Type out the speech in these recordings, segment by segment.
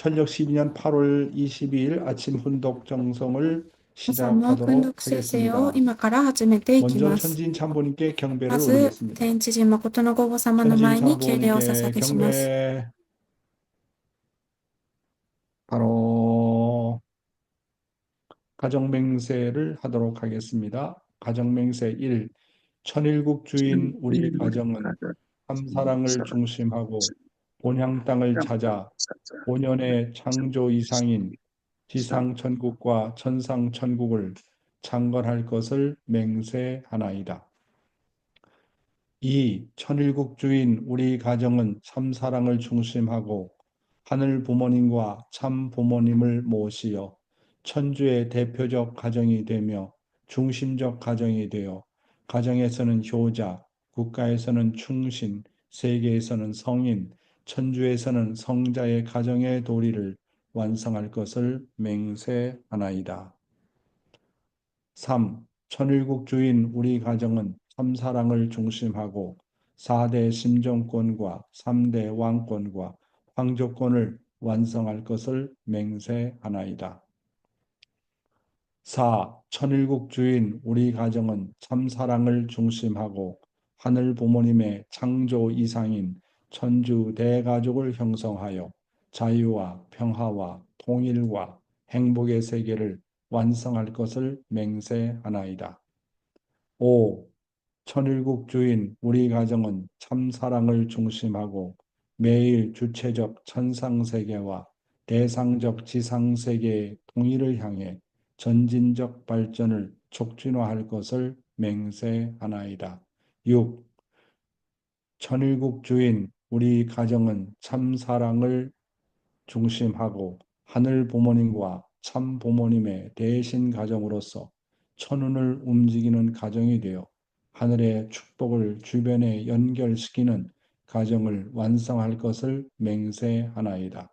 천력 12년 8월 22일 아침 훈독 정성을 朝の訓 시작하도록 読生成を 하겠습니다. 今から始めていき 먼저 ます。 천지인 참모님께 ま 경배를 ず、 올리겠습니다. 天地人誠の御母様の 천지인 前に敬礼を 참모님께 捧げします。 경배. 바로 가정맹세를 하도록 하겠습니다. 가정맹세 1. 천일국 주인 우리 가정은 참사랑을 중심하고 본향 땅을 찾아 본연의 창조 이상인 지상천국과 천상천국을 창건할 것을 맹세하나이다. 2. 천일국 주인 우리 가정은 참사랑을 중심하고 하늘 부모님과 참 부모님을 모시어 천주의 대표적 가정이 되며 중심적 가정이 되어 가정에서는 효자, 국가에서는 충신, 세계에서는 성인, 천주에서는 성자의 가정의 도리를 완성할 것을 맹세하나이다. 3. 천일국 주인 우리 가정은 참사랑을 중심하고 4대 심정권과 3대 왕권과 황조권을 완성할 것을 맹세하나이다. 4. 천일국 주인 우리 가정은 참사랑을 중심하고 하늘 부모님의 창조 이상인 천주 대가족을 형성하여 자유와 평화와 통일과 행복의 세계를 완성할 것을 맹세하나이다. 5. 천일국 주인 우리 가정은 참사랑을 중심하고 매일 주체적 천상세계와 대상적 지상세계의 통일을 향해 전진적 발전을 촉진화할 것을 맹세하나이다. 6. 천일국 주인 우리 가정은 참사랑을 중심하고 하늘 부모님과 참 부모님의 대신 가정으로서 천운을 움직이는 가정이 되어 하늘의 축복을 주변에 연결시키는 가정을 완성할 것을 맹세하나이다.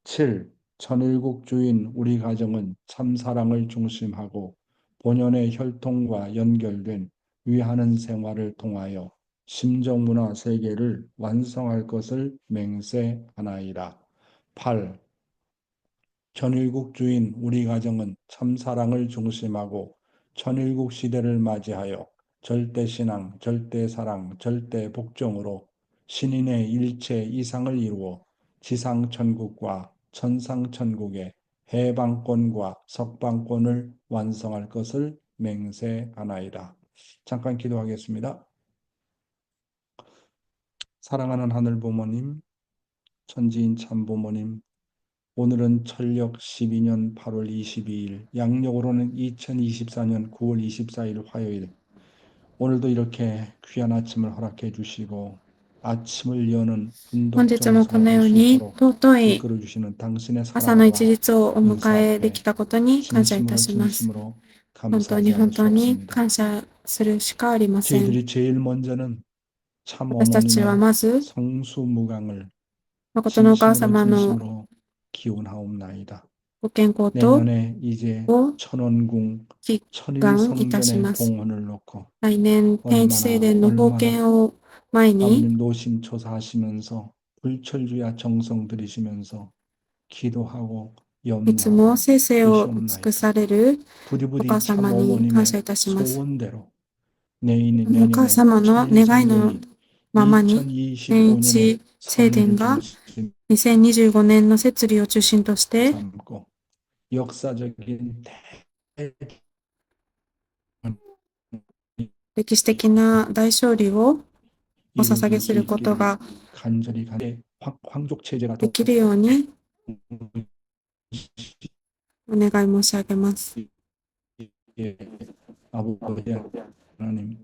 7. 천일국 주인 우리 가정은 참사랑을 중심하고 본연의 혈통과 연결된 위하는 생활을 통하여 심정문화 세계를 완성할 것을 맹세하나이다. 8. 천일국 주인 우리 가정은 참사랑을 중심하고 천일국 시대를 맞이하여 절대신앙, 절대사랑, 절대복종으로 신인의 일체 이상을 이루어 지상천국과 천상천국의 해방권과 석방권을 완성할 것을 맹세하나이다. 잠깐 기도하겠습니다. 사랑하는 하늘 부모님, 천지인 참 부모님, 오늘은 천력 12년 8월 22일, 양력으로는 2024년 9월 24일 화요일. 오늘도 이렇게 귀한 아침을 허락해 주시고 아침을 여는 本 훈독 日もこの 정성을 よ 할 う 수 に 있도록 尊い 이끌어 주시는 당신의 朝の一 사랑과 日をお迎 은사 えでき 앞에 たことに感謝いた 진심으로 します。 진심으로 本当に 감사하지 않을 本 수 当に 없습니다. 感謝するしかありません。 저희들이 제일 먼저는 참 私たちは 어머님의 まず、 성수무강을 誠のお母 진심으로 様の 진심으로 기원하옵나이다. ご健康と 내년에 이제 を 천원궁 祈願いたし 천일성전의 ます。 봉헌을 놓고 来年、天地聖殿の奉献を前に、 아버님 노심초사하시면서 불철주야 정성 들이시면서 기도하고 いつも 염려하고 聖聖を尽く 계시옵나이다. されるお 부디부디 母 참 様に感謝 어머님의 いたします。 소원대로 お母 내년에 様の願いの 천일성전이 ままに、天 2025년에 地聖殿 성회를 が 중심 2025年の設理を中心として、 삼고 역사적인 歴史的な大勝利をお捧げ 이루어질 す 수 ること 있기를 が 간절히 황족 체제가 できるようにお願い申し上げます。 아버지 하나님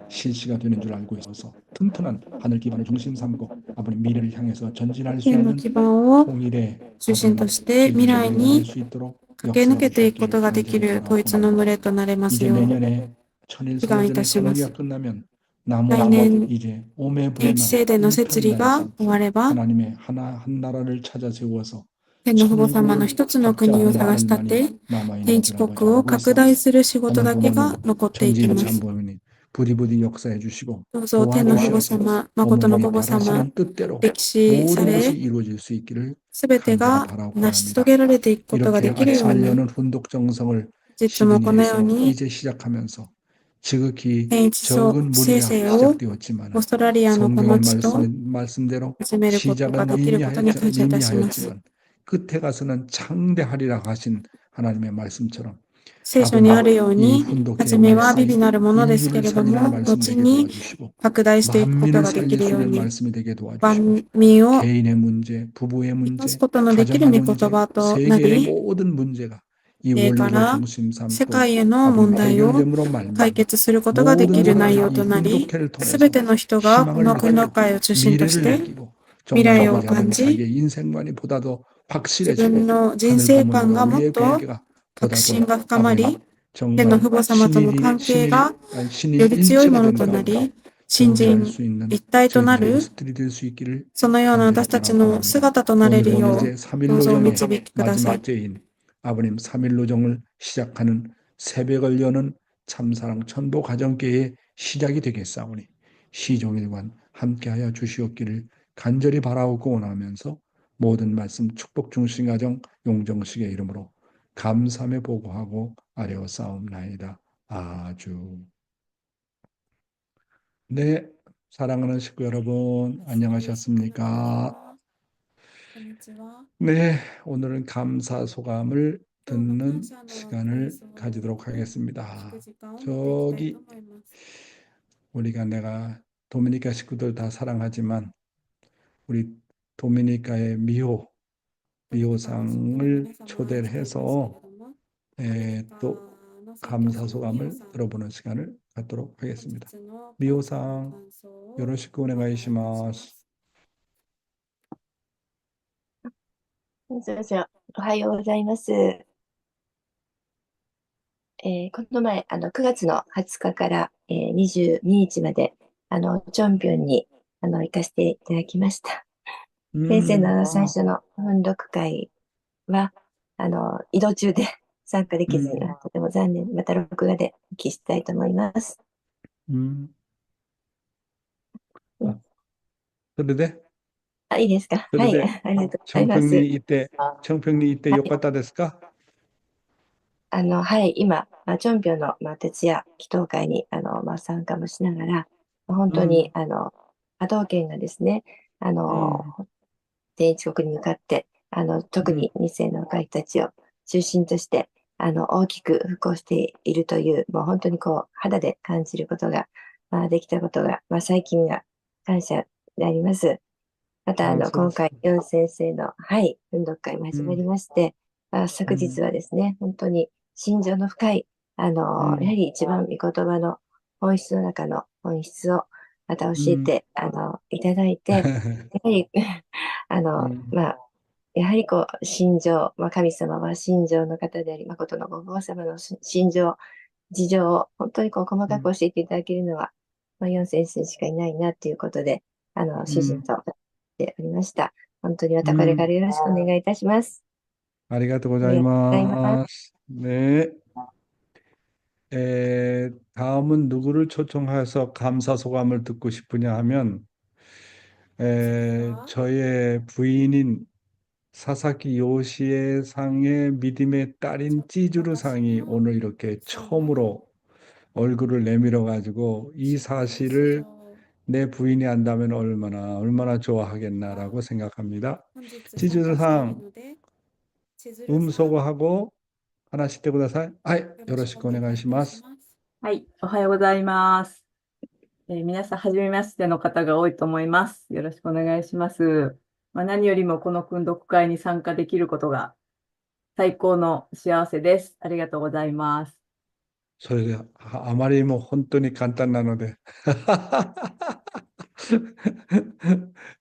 실시가 되는 줄 알고 있어서 튼튼한 하늘 기반을 중심 삼고 아버님 미래를 향해서 전진할 수 天の 있는 基盤を 통일의 中心として未来 길을 に 갈 수 있도록 駆け抜け 역사해 ていくこと 주시길 ができ 간절히 る統一の群れとなれます 이제 よう 내년에 천일 祈願いた 성전의 しま 설계가 す。 끝나면 来 나머지 年、 이제 天地 오매불만 聖殿の設理が 일편단심 終われば、 하나님의 하나 한 나라를 찾아 세워서 天の父母様の 천일국을 一つの国を探し立て、 남아 天 있는 地 줄 아버지 国を 알고 拡大 있사옵니다. する仕事 하늘 だけが 부모님 残っていき 전지인 ます。 참부모님 부디부디 역사해 주시고 どうぞ天の父母 도와주셔서 様、誠の 어머님이 父母様、 바라시는 뜻대로 歴史さ 모든 것이 れ、 이루어질 수 있기를 すべて 간절히 が 바라옵고 成し遂 원합니다. げられていくことが 이렇게 できるよう 아침을 に、 여는 훈독정성을 実もこのよう 시드니에서 に、 이제 시작하면서 지극히 天一層 적은 聖 무리가 聖を 시작되었지만 オーストラリアのこの 성경의 地と 말씀대로 始めることが 시작은 できることに感謝いたします。 미미하였지만 끝에 가서는 창대하리라 하신 하나님의 말씀처럼 聖書にあ 아버님 るよう 이 に、 훈독의 初めは 말씀이 微々なるものですけ 인류를 れど 살리는 も、 말씀 後 되게 に 도와주시고 拡大していくこと 만민을 ができ 살릴 る 수 よう 있는 に、 말씀이 되게 도와주시고 万民を 개인의 문제, 부부의 生かす 문제, ことのできる 가정의 御言 문제, 葉とな 세계의 り、 모든 문제가 이 それか 원리를 ら 중심 世 삼고 界への 아버님 問題を 해결됨으로 解 말미암아 決することができ 모든 る内 사람이 容 이 となり、 훈독회를 すべ 통해서 ての人がこ 희망을 の訓読 느끼고 会を中心とし 미래를 て 느끼고 未 정말 来を 아버지 感 하나님 じ、 자기의 인생관이 보다 더 自分 확실해지고 の人 하늘 生観 부모님과 がもっ 우리의 と 관계가 確 보다 信 더 が深ま 아버님 り、天の 정말 父母様との関係が よ 신일 り強いも 일체가 の 된 とな 가운데 り、信 경배할 心 수 있는 一体とな 저희들의 る、 모습들이 될 수 있기를 そのような 간절히 私たち 바라고 の 합니다. 姿となれる 오늘은 よ 이제 う、 3일 どうぞお 노정의 導きください。 마지막 때인 아버님 3일 노정을 시작하는 새벽을 여는 참사랑 천도 가정교회의 시작이 되겠사오니 시종일관 함께하여 주시옵기를 간절히 바라옵고 원하면서 모든 말씀 축복 중심 가정 용정식의 이름으로 감사함에 보고하고 아뢰어싸움나이다. 아주. 네, 사랑하는 식구 여러분, 愛する식구 안녕하셨습니까? よ、こんにちは。 네, 오늘은 감사 소감을 今日の感 듣는 謝の感 시간을 想を 가지도록 聞く 하겠습니다. 時間を持っていきたいと 저기 思います。 내가 도미니카 식구들 다 사랑하지만 우리 도미니카의 미호 ドミニカの信徒の 미호상을 皆様は愛 초대를 していますけれ 해서 ども、ドミニカ 또 の宣教 감사 師のミオ 소감을 さん、 들어보는 시간을 갖도록 本 하겠습니다. 日の感謝の 미호상 感想を 요로시ku お願いいたしま 오네가이시마스. す。先生、おはようございます。この前、9月の20日から、22日まで、チョンピョンに、行かせていただきました。先生の最初の文読会は、移動中で参加できずに、とても残念。また録画でお聞きしたいと思います。 그런데 いいですか？はい、 그런데 ありがとうございます。 청평리 이때 아, 욕갔다 됐을까? はい、今、チョンピョンの、徹夜祈祷会に、参加もしながら、本当に、波動拳がですね、天一国に向かって、特に2世の若い人たちを中心として、大きく復興しているという、もう本当にこう、肌で感じることが、できたことが、最近が感謝であります。また、今回、ヨン先生の、はい、運動会も始まりまして、昨日はですね、本当に心情の深い、やはり一番御言葉の本質の中の本質をまた教えて、いただいて、やはり、やはりこう、心情、神様は心情の方であり、誠のご父様の心情、事情を本当にこう細かく教えていただけるのは、ヨン先生しかいないなということで、主人とっておりました。本当にまたこれからよろしくお願いいたします。 아리가또 ありがとうございます。 고자이마스. 네. 다음은 누구를 초청해서 감사 소감을 듣고 싶으냐 하면, 次は 저의 부인인 사사키 요시에 상의 믿음의 ちょ 딸인 찌주르 私 상이 の 오늘 이렇게 妻の 처음으로 얼굴을 내밀어 가지고 이 主人ヨシ 사실을 を 내 부인이 안다면 얼마나 が 좋아하겠나라고 생각합니다. 本日参 찌주르 加している 상 ので、千鶴さん、 소거하고 하나씩 떼고 다사이. 아이, よろしく 요로시ku お願いいたし 오네가이시마스. ます。はい、おはようございます。皆さん、はじめましての方が多いと思います。よろしくお願いします。何よりもこの訓読会に参加できることが最高の幸せです。ありがとうございます。 それであまりにも本当に簡単なので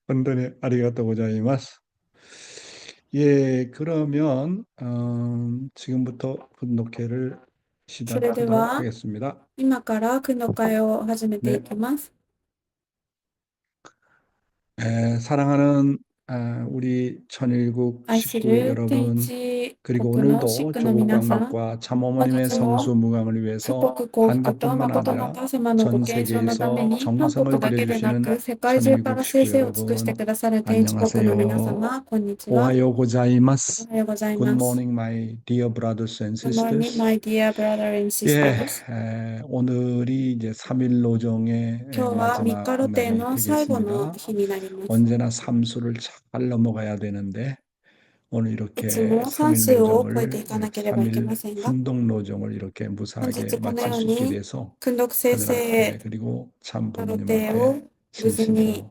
本当にありがとうございます。 예, 그러면 지금부터 분독회를 それで 시작하도록 は 하겠습니다. 今から訓読会を始めていきます。 사랑하는 우리 천일국 愛す 식구 る天 여러분, 一 그리고 国の 오늘도 宿の皆さん、 조국광락과 참어머님의 本日も 성수 무강을 福 위해서 徳幸福と 한국뿐만 誠のお 아니라 母様のご 전 健勝のため 세계에서 に、韓 정성을 国だけでな 들여주시는 く、世界中か 천일국 ら生 식구 成を尽くして 여러분, くださる天一国の皆様、こんにちは。 오하요 お 고자이마스. はようござい Good ます。 morning, my dear brothers and Good morning, sisters. my dear brother and 예, sisters. 오늘이 이제 3일 노정의 今日は3日 마지막 露程 날이 の最後の 되겠습니다. 日になります。 언제나 삼수를 잘 넘어가야 되는데 오늘 い 이렇게 つも算 3일 数を超えてい 노정을 かなければいけま 3일 せんが、 훈독 노정을 이렇게 本 무사하게 日この 마칠 よう 수 있게 に、 돼서 訓読生 하늘한테 成 그리고 참 の露程 부모님한테 を無事に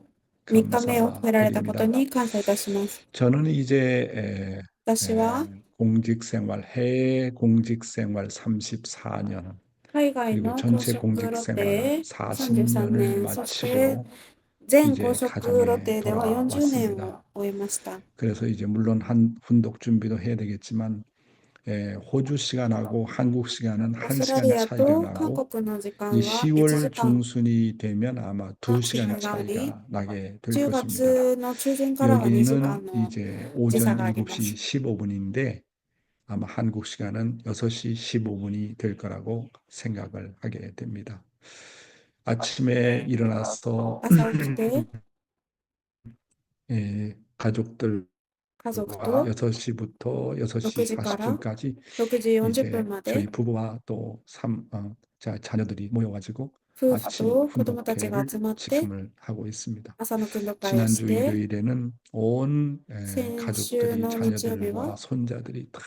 진심으로 3日目を超えられたこと 감사드립니다. に感謝いたします。 저는 이제 私は 공직생활, 해외 공직생활 34년 海外 그리고 の公 전체 職露 공직생활 程33 40년을 年、そして 마치고 全公 이제 職露 가정에 程では40年を 돌아왔습니다. 終えました。 그래서 이제 물론 훈독 준비도 해야 되겠지만 호주 시간하고 한국 시간은 オーストラリ 1시간 ア 차이가 と韓 나고 国の時間 이 は1 10월 時間 중순이 되면 아마 2시간 違いがあり、 차이가 나게 될 10 것입니다. 月の中旬からは2時間 여기는 の 이제 時差 오전 があります。 7시 15분인데 아마 한국 시간은 6시 15분이 될 거라고 생각을 하게 됩니다. 아침에 일어나서 朝起きて 가족들과 家族と 6시부터 6 6시 時から 40분까지 6時40 이제 分ま 저희 で 부부와 또 자녀들이 모여가지고 夫婦 아침 と子供たちが 훈독회를 集まって 지금을 하고 있습니다. 朝の訓読会をし 지난주 て、 일요일에는 온 先週 가족들이 の日曜日 자녀들과 は 손자들이 다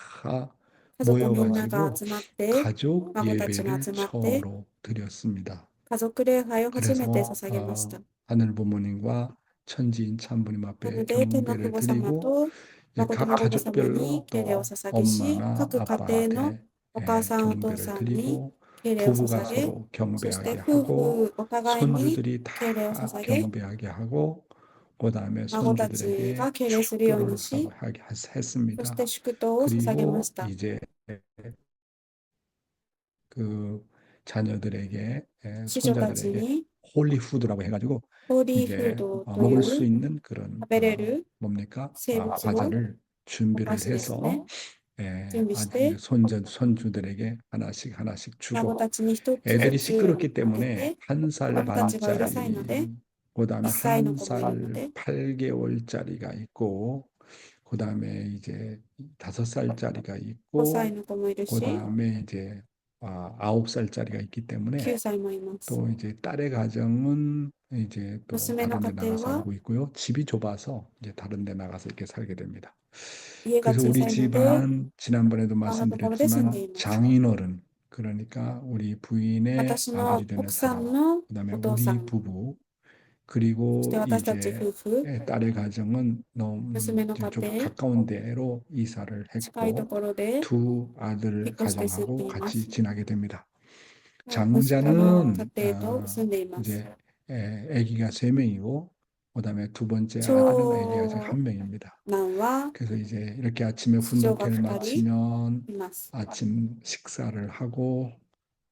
家族みんなが 모여가지고 集まって、 가족 孫たちが 예배를 集まって、 처음으로 드렸습니다. 家族礼拝を初めて 그래서 捧げました。 하늘 부모님과 천지인 참부님 な 앞에 ので、天の 경배를 父母様 드리고 と 이제 誠 각 の父母様 가족별로 に敬礼を 또 捧げし、 엄마나 各家庭の 아빠한테 お母さん、お父 경배를 さんに 드리고 敬礼を 부부가 捧げ、 서로 そして 경배하게 夫 하고 婦お互いに 손주들이 敬礼を 다 捧げ、 경배하게 하고 그다음에 孫たちが 손주들에게 敬礼するよう 축도를 にし、 하게 そし 했습니다. て祝祷を捧げまし 그리고 た。 이제 그 자녀들에게 子女たち 손자들에게 に 홀리푸드라고 해가지고 ホーリーフー 이제 ドとい 먹을 う 수 있는 그런 食べれる 뭡니까? 生物を 과자를 お 준비를 菓子ですね。 해서 準備して、 손주들에게 하나씩 孫 주고 たちに一つ 애들이 ずつ 시끄럽기 分け 때문에 て、 1살 孫たちがうるさいので、 반짜리 그다음에 1歳の子もいるの 1살 で、 8개월짜리가 있고 그다음에 이제 5살짜리가 5歳 있고 の子もいるし、 그다음에 이제 9살짜리가 있기 9 때문에 歳もいます。 또 이제 딸의 가정은 이제 또娘の 다른 데 나가서 家庭は 살고 있고요. 집이 좁아서 이제 다른 데 나가서 이렇게 살게 됩니다. 家が 그래서 小 우리 さいので、 집안 지난번에도 他のところで住ん 말씀드렸지만 でいます。 장인어른 그러니까 우리 부인의 私の 아버지 되는 奥さん 사람 の 그다음에 お父さ 우리 ん、 부부 そ 그리고 して私たち 이제 夫婦、 딸의 가정은 너무 娘の 좀 家庭、 가까운 데로 이사를 近いと 했고 ころで 두 아들 引っ越して住んで 가정하고 いま 같이 す。 지나게 됩니다. 息子の 장자는 家庭と住んでいます。 이제 아기가 3명이고 그다음에 두 번째 아들은 아기가 지금 長 1명입니다. 男は 그래서 이제 이렇게 아침에 子女が 훈독회를 2人 마치면 います。 아침 식사를 하고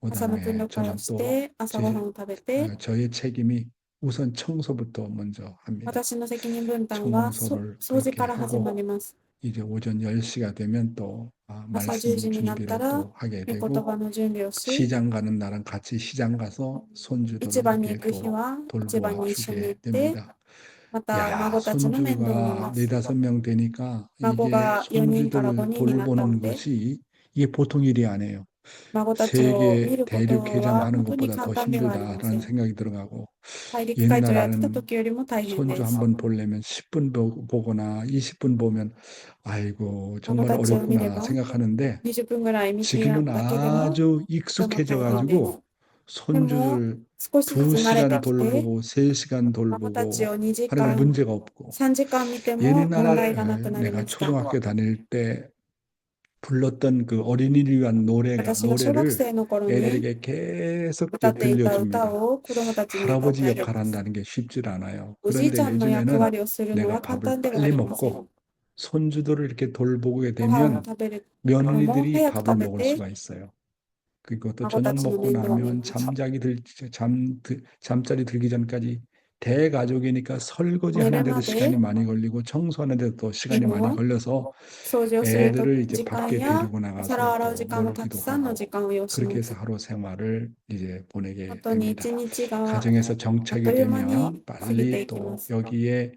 朝の訓 그다음에 読会を 저는 し 또 て、朝ごはん 제 を食べて、 저의 책임이 우선 청소부터 먼저 합니다. 私の責任分担は 청소를 掃除 그렇게 から始ま 하고 ります。 이제 오전 10시가 되면 또 朝 말씀 10時になった 준비를 ら、 또 하게 御言 되고 葉の準備をし、 시장 가는 날은 같이 시장 가서 市場に 손주들을 行く日 또 は市場に一緒に行 돌보아주게 って、 됩니다. また 야, 孫たちの面倒を見 손주가 ます。 4~5명 되니까 孫 이게 が4人から5 손주들 人になった 돌보는 ので、 것이 이게 보통 일이 아니에요. 孫たちを見 세계 ること 대륙 は 개장하는 本当に 것보다 簡 더 単ではありませ 힘들다라는 ん。 생각이 들어가고 大陸会長やってた 옛날에는 時よりも大変 손주 で 한 す。 번 보려면 10분 보거나 20분 보면 아이고 孫 정말 たちを見れ 어렵구나 ば 생각하는데 20分ぐらい見ている 지금은 だけでも 아주 どんな大変で 익숙해져 も。 가지고 でも 손주들 少しずつ慣れ 2시간 てきて、 돌보고 3시간 孫たち 돌보고 を2時 하는 건 間、 문제가 없고 3時間見ても 옛날 問題がなくなり 내가 ました。 초등학교 다닐 때 불렀던 그 어린이를 위한 私が小学 노래를 生の頃に 애들에게 계속 歌っていた歌 들려줍니다. を子供たちに歌って 할아버지 あげます。 역할을 한다는 게 쉽지 않아요. おじい 그런데 ちゃんの役 요즘에는 割をするの 내가 は簡 밥을 単ではあ 빨리 りません。 먹고 손주들을 이렇게 돌보게 ご飯を 되면 食べるのも 며느리들이 早く 밥을 食べ 먹을 て、 수가 있어요. 그리고 또 孫た 저녁 ちの 먹고 面倒を見 나면 ます。 잠자리 들기 전까지 대가족이니까 설거지 寝る 하는데도 ま 시간이 で 많이 걸리고 청소하는데도 또 日 시간이 많이 々は 걸려서 掃除をすると 애들을 이제 時間 밖에 や 데리고 お皿を 나가서 洗う 또 時間もたく 놀기도 さんの時 하고 間を要し 그렇게 ま 해서 す。 하루 생활을 이제 本 보내게 当に一 됩니다. 日が 가정에서 あっ 정착이 という間に 되면 過ぎて 빨리 いきま 또 す。 여기에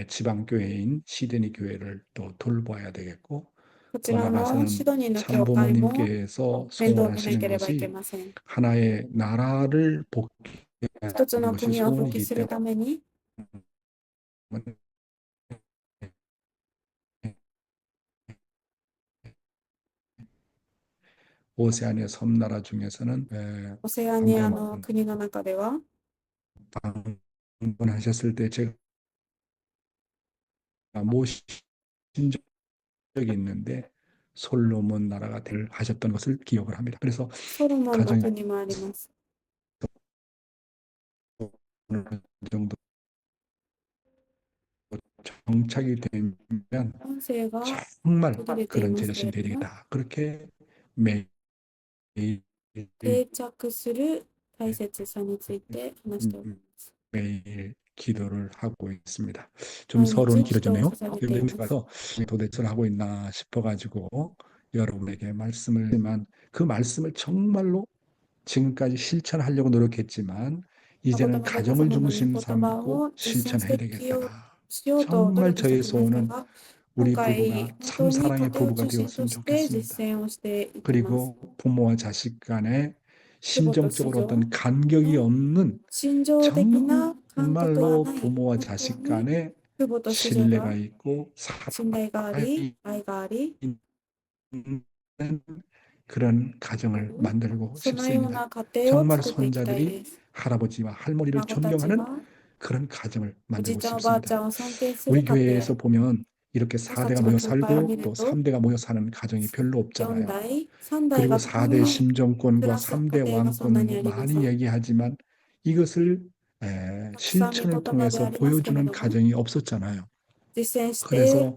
지방 교회인 시드니 교회를 또 돌봐야 되겠고 こち 또 らのシ 나가서는 ドニーの教会も 참부모님께서 面倒を見な 소원하시는 ければいけ 것이 ません。 하나의 나라를 복귀하는 一つの 것이 国を復帰 소원이기 するために 때문에 오세아니아 섬나라 중에서는 オセアニア 한번 の国の中では 방문하셨을 때 제가 모신 적이 있는데 솔로몬 나라가 될 하셨던 것을 기억을 합니다. 그래서 ソロモンの 가정이 国もあります。 어느 정도 정착이 되면 音声が 정말 途切れてい 그런 ますけ 제자신이 れども、 되겠다. 그렇게 매일 定着する大切さについて話しております。 매일 기도를 하고 있습니다. 좀 毎 서론이 日祈祷を 길어졌네요. 捧げています。 가서 도대체 하고 있나 싶어가지고 여러분에게 말씀을 하지만 그 말씀을 정말로 지금까지 실천하려고 노력했지만 誠 이제는 の神 가정을 様の御 중심 言葉 삼고 を実践し 실천해야 てきよう 되겠다. しようと努 정말 力して 저의 きました 소원은 が、今 우리 回 부부가 本 참 当に 사랑의 家庭を 부부가 中心 되었으면 として 좋겠습니다. 実践をしていきます。 그리고 부모와 자식 간에 父母と子 심정적으로 女 어떤 간격이 の 없는 心情的な感覚が 정말로 ない、 부모와 本 자식 当に 간에 父母と子女 신뢰가 が 있고 信頼があり、 사랑이 愛があり、 있는 그런 가정을 만들고 そのよう 싶습니다. な家庭を 정말 作っていきたい 손자들이 です。 할아버지와 할머니를 孫たち 존경하는 が 그런 가정을 おじ 만들고 いちゃんおばあちゃ 싶습니다. んを尊敬する 우리 家庭、 교회에서 보면 이렇게 私た 4대가 ちの 모여 教会を見 살고 る 또 と 3대가 모여 사는 가정이 별로 4 없잖아요. 代、3代 그리고 がそこ 4대 に 심정권과 暮らす家 3대 庭がそんなにあ 왕권을 りませ 많이 ん。 얘기하지만 이것을 たくさん御 실천을 言葉であ 통해서 りますけれ 보여주는 ども、 가정이 없었잖아요. 実践して 그래서 見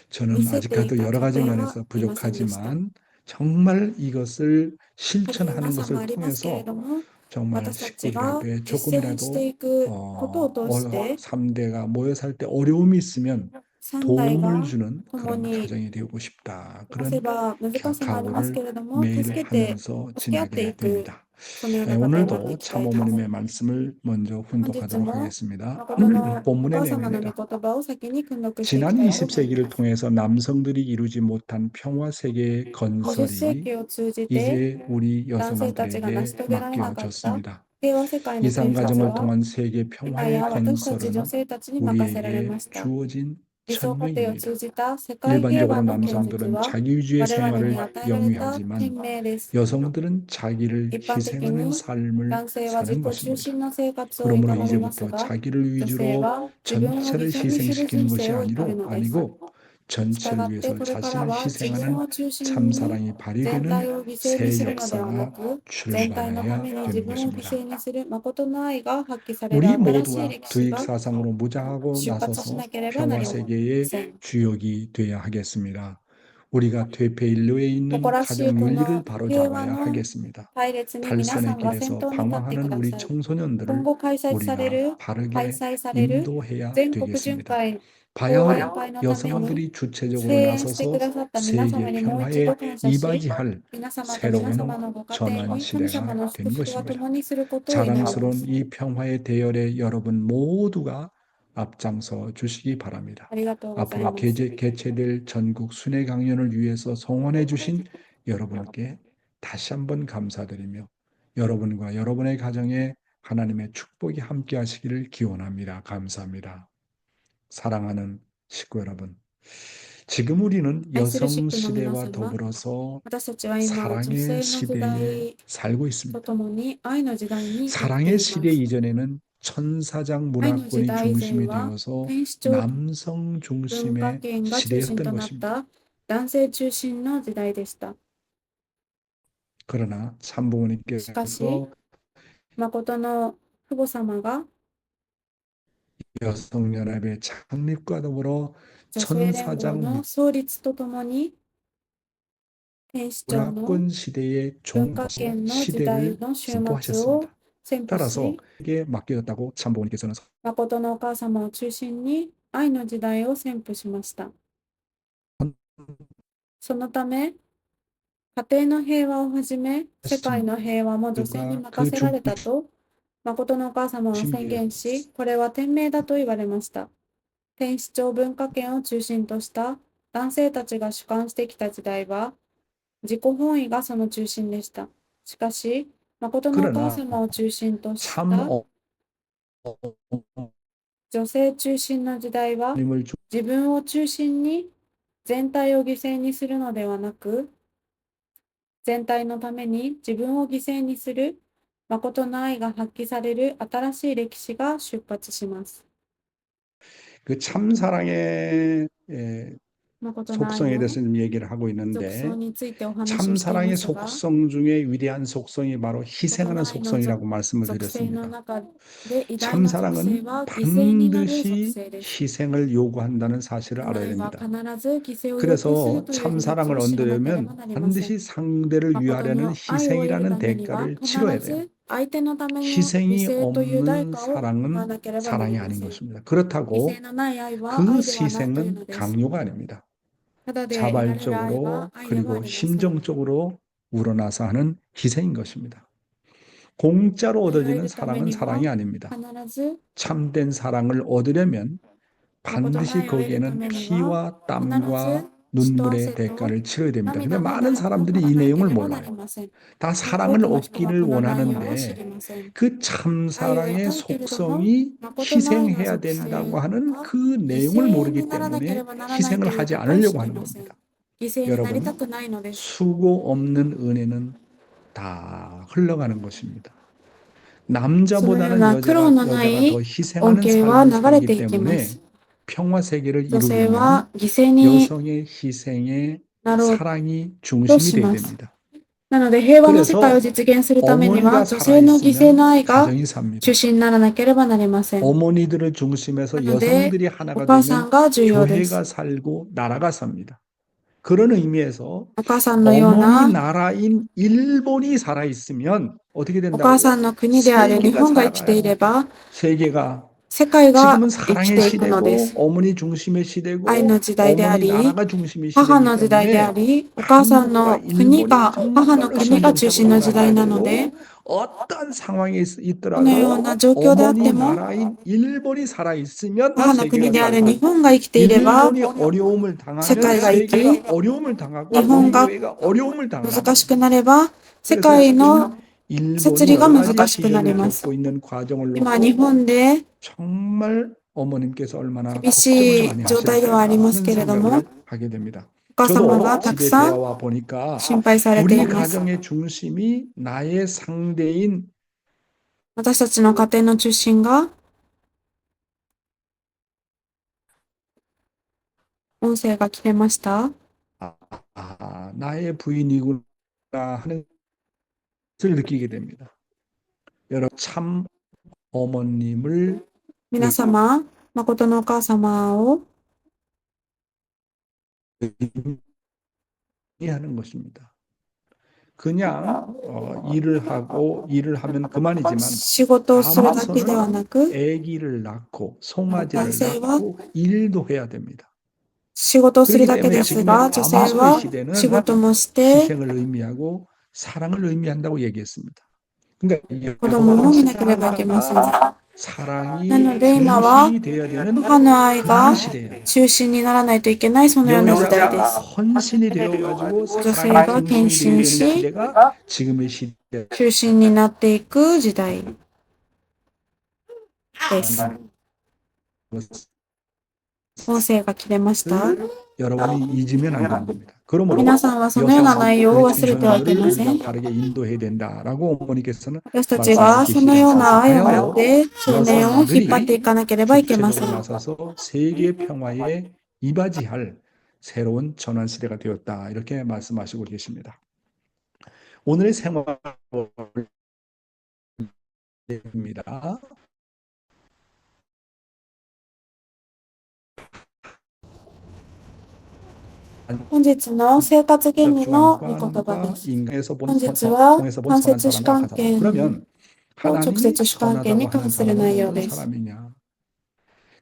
저는 せてい 아직까지 た 여러 家 가지 庭は 면에서 いませんでした。 부족하지만 정말 이것을 限りな 실천하는 さも 것을 ありますけれ 통해서 ども、 정말 私たち 식구들 が 앞에 実践して 조금이라도 いくことを通して、 3대가 모여 살 때 어려움이 있으면 3代 도움을 が 주는 共 그런 に 가정이 되고 싶다. 暮らせ 그런 ば難しさもありますけ 각오를 れども、 매일 助けて、 하면서 助け合って 지나게 いく、 됩니다. そのような家庭を持ってい 오늘도 きたいです。 참어머님의 말씀을 먼저 本日 훈독하도록 も 하겠습니다. 誠のお 본문의 母様の御 내용입니다. 言葉を先に訓読していき 지난 たいと思い 20세기를 ます。 통해서 남성들이 이루지 못한 평화 세계의 20世 건설이 紀を通じて 이제 우리 男性たちが成し 여성들에게 遂げられなかった 맡겨졌습니다. 平和世界の建 이산 設 가정을 は 통한 세계 今 평화의 や私たち女 건설은 性たちに任せられ 우리에게 ました。 주어진 理想家庭を 천명입니다. 通じた世界平 일반적으로 和の建設 남성들은 は 자기주의 我々に 생활을 与えられた 영위하지만 天命です。 여성들은 자기를 一般的 희생하는 に 삶을 男性は自 사는 己中 것입니다. 心の生活を営 그러므로 みます 이제부터 が、 자기를 女性 위주로 は自分を 전체를 犠牲にする 희생시키는 人 것이 生を生きるのです。 아니고 したが 전체를 って 위해서 これから 자신을 は自分 희생하는 を中心 참 に 사랑이 全 발휘되는 体を犠牲に 새 するのではな 역사가 く、全体のた 출발해야 めに自 되는 分を犠 것입니다. 牲にする誠の愛が発揮される 우리 新しい 모두가 歴史 두익 が 사상으로 무장하고 出発し 나서서 なければな 평화 りま 세계의 せん。 주역이 돼야 하겠습니다. 우리가 퇴폐인류에 있는 誇らしい 가정 こ 윤리를 の平和 바로잡아야 の 하겠습니다. 隊列に皆さ 탈선의 んが先 길에서 頭に立ってく 방황하는 だ 우리 さい。今 청소년들을 後開催され 우리가 る 바르게 全 인도해야 国巡 되겠습니다. 回、講 바야흐로 演会のために 여성들이 주체적으로 声援してく 나서서 ださった皆様 세계 にもう一 평화에 度感謝し、 이바지할 皆様と皆様 새로운 のご家 전환 庭に神様 시대가 の 된 祝福が 것입니다. 共にすることを祈ります。 자랑스러운 이 평화의 대열에 여러분 모두가 앞장서 주시기 바랍니다. ありがとうござい 앞으로 ます。 개최될 전국 순회 강연을 위해서 성원해 주신 여러분께 다시 한번 감사드리며 여러분과 여러분의 가정에 하나님의 축복이 함께 하시기를 기원합니다. 감사합니다. 사랑하는 식구 여러분, 지금 우리는 愛する 여성 宿の皆 시대와 様、 더불어서 私たちは今、女性 사랑의 の時 시대에 代 살고 と 있습니다. ともに愛の時代に生きていま 사랑의 す。 시대 이전에는 천사장 愛の時 문화권이 代以前 중심이 は 되어서 天使長 남성 文化 중심의 圏が中心 시대였던 となっ 것입니다. た男性中心の時代でした。 그러나 しかし、 참부모님께서 誠の父母様が 여성연합의 창립과 더불어 女性連合 천사장 の創立とともに天使長の 문화권 시대의 文化圏の時代 시대를 の終末を 선포하셨습니다. 占拠 따라서 し、 그게 맡겨졌다고 참부모님께서는 誠のお母様を中心に愛の時代を宣布しました。そのため、家庭の平和をはじめ、世界の平和も女性に任せられたと、誠のお母様は宣言し、これは天命だと言われました。天使長文化圏を中心とした男性たちが主観してきた時代は、自己本位がその中心でした。しかし、誠のお母様を中心とした 참 女性中心の時代は、 어머님을 自分を中心に全体を犠牲にするのではなく、全体のために自分を犠牲にする誠の愛が発揮される新しい歴史が出発します。 그 참사랑의 誠の愛 속성에 の 대해서 좀 얘기를 하고 属 있는데 性についてお話ししていま 참사랑의 すが、 속성 중에 위대한 속성이 바로 誠 희생하는 の愛の 속성이라고 말씀을 属性の 드렸습니다. 中で偉大な属性 참사랑은 は犠牲になる属 반드시 性です。 희생을 요구한다는 사실을 この 알아야 愛は 됩니다. 必ず犠牲を要求する 그래서 という事実 참사랑을 を知らなければ 얻으려면 なりません。 반드시 상대를 誠 위하려는 の愛を得る 희생이라는 ためには 대가를 必 치러야 돼요. ず相手のための犠 희생이 牲という代 없는 価を負わ 사랑은 なければなり 사랑이 ま 아닌 せん。 것입니다. 犠 그렇다고 牲のない愛は 그 愛ではないというの 희생은 です。 강요가 아닙니다. ただで得られる愛は 자발적으로 愛ではあ 그리고 りません。 심정적으로 우러나서 하는 희생인 것입니다. 공짜로 与え 얻어지는 るため 사랑은 には 사랑이 아닙니다. 必ず 참된 사랑을 얻으려면 誠の 반드시 愛を得るた 거기에는 めには 피와 必 땀과 ず 눈물의 대가를 치러야 됩니다. 근데 涙の 많은 代価を 사람들이 払 이 わなけ 내용을 ればなり 몰라요. ません。 다 多 사랑을 くの人が 얻기를 この内容を知 원하는데 りません。 그 참사랑의 속성이 誠の愛の 희생해야 属性 된다고 하는 は 그 犠 내용을 牲 모르기 にならなけ 때문에 ればならないと 희생을 いう 하지 ことを知 않으려고 り 하는 ません。 겁니다. 犠牲になりた 여러분, くないのです。 수고 없는 은혜는 다 흘러가는 것입니다. そのよう 남자보다는 な苦労 여자가 のな 더 い 희생하는 恩恵は 삶을 流れて 살기 いきま 때문에 す。 평화 세계를 女性 이루려면 は犠牲に 여성의 희생에 なろう 사랑이 と 중심이 し 돼야 ます。 됩니다. なので平和の世界を 그래서 実現するためには 어머니가 女性の犠牲の 살아있으면 愛が 가정이 삽니다. 中心にならなければなりません。 어머니들을 중심해서 なので 여성들이 お 하나가 母さん 되면 が重要です。 교회가 살고 나라가 삽니다. 그런 의미에서 お母さんのよう 어머니 な 나라인 일본이 살아있으면 어떻게 お 된다고요? 母さんの国である日 세계가 本が生きてい 살아가요. れば 세계가 世界が 지금은 生き 사랑의 ていくので 시대고 す。 어머니 중심의 시대고 愛の時代であ 어머니 り、 나라가 중심의 母 시대이기 の時代であ 때문에 り、お母さん 한국과 の国 일본이 が、母の 정말로 国が中心の時代 성경적으로 なので、 나가야 되고 어떤 상황이 このよう 있더라도 な状況であって 어머니 も、 나라인 일본이 살아있으면 母の国 세계가 である 살고 日本が生きていれば、 일본이 어려움을 당하면 世界が生き、 세계가 어려움을 당하고 日本 우리 が 교회가 어려움을 당하는 難しくなれば、世界の 일본이 세출이가 여러 가지難しくなり 시련을 ます。 겪고 있는 과정을 今、 놓고 日本で 정말 어머님께서 얼마나 厳 걱정을 しい 많이 状態ではあります 하실까 けれ 하는 ども、 생각을 하게 됩니다. お母様が 저도 たく 집에 さん 되어와 보니까 心配されてい 우리 ます。 가정의 중심이 나의 상대인 私たちの家庭の中心が、音声が切れました。 나의 부인이구나 하는 것을 느끼게 됩니다. 여러분 참 어머님을 皆様、誠のお母様を 하는 것입니다. 그냥 일을 하면 그만이지만 仕事をするだけではなく、 아기를 낳고 송아지를男性は 낳고 일도 해야 됩니다. 仕事をするだけですが、女性は仕事もして、 희생을 의미하고 사랑을 의미한다고 얘기했습니다. 그러니까 子供も見なければいけません。 사랑이 なので今は 중심이 되어야 되는 母の愛が 그런 시대예요. 中心にならないといけない、そのような時代で 여자가 す。 헌신이 되어가지고 사랑이 여자가 중심이 되는 헌신시 시대가 지금의 시대. 中心になっていく時代です。音声が切れました。 여러분이 잊으면 안 되는 겁니다. 그러므로 皆さんはそのような内容を忘れてはいけません。 바르게 인도해야 된다라고 어머니께서는 私たちがそのような愛を持って少年を引っ張っていかなければいけません。 주체적으로 나서서 세계 평화에 이바지할 새로운 전환 시대가 되었다 이렇게 말씀하시고 계십니다. 오늘의 생활입니다. 本日の生活原理の御言葉です。 인간에서 본 本日は 통해서 본 間 선한 接主 사람과 観 가사. 権 그러면 直 하나님이 接主関係 선하다고 に 하는 関する 사람은 内容 어떤 です。 사람이냐?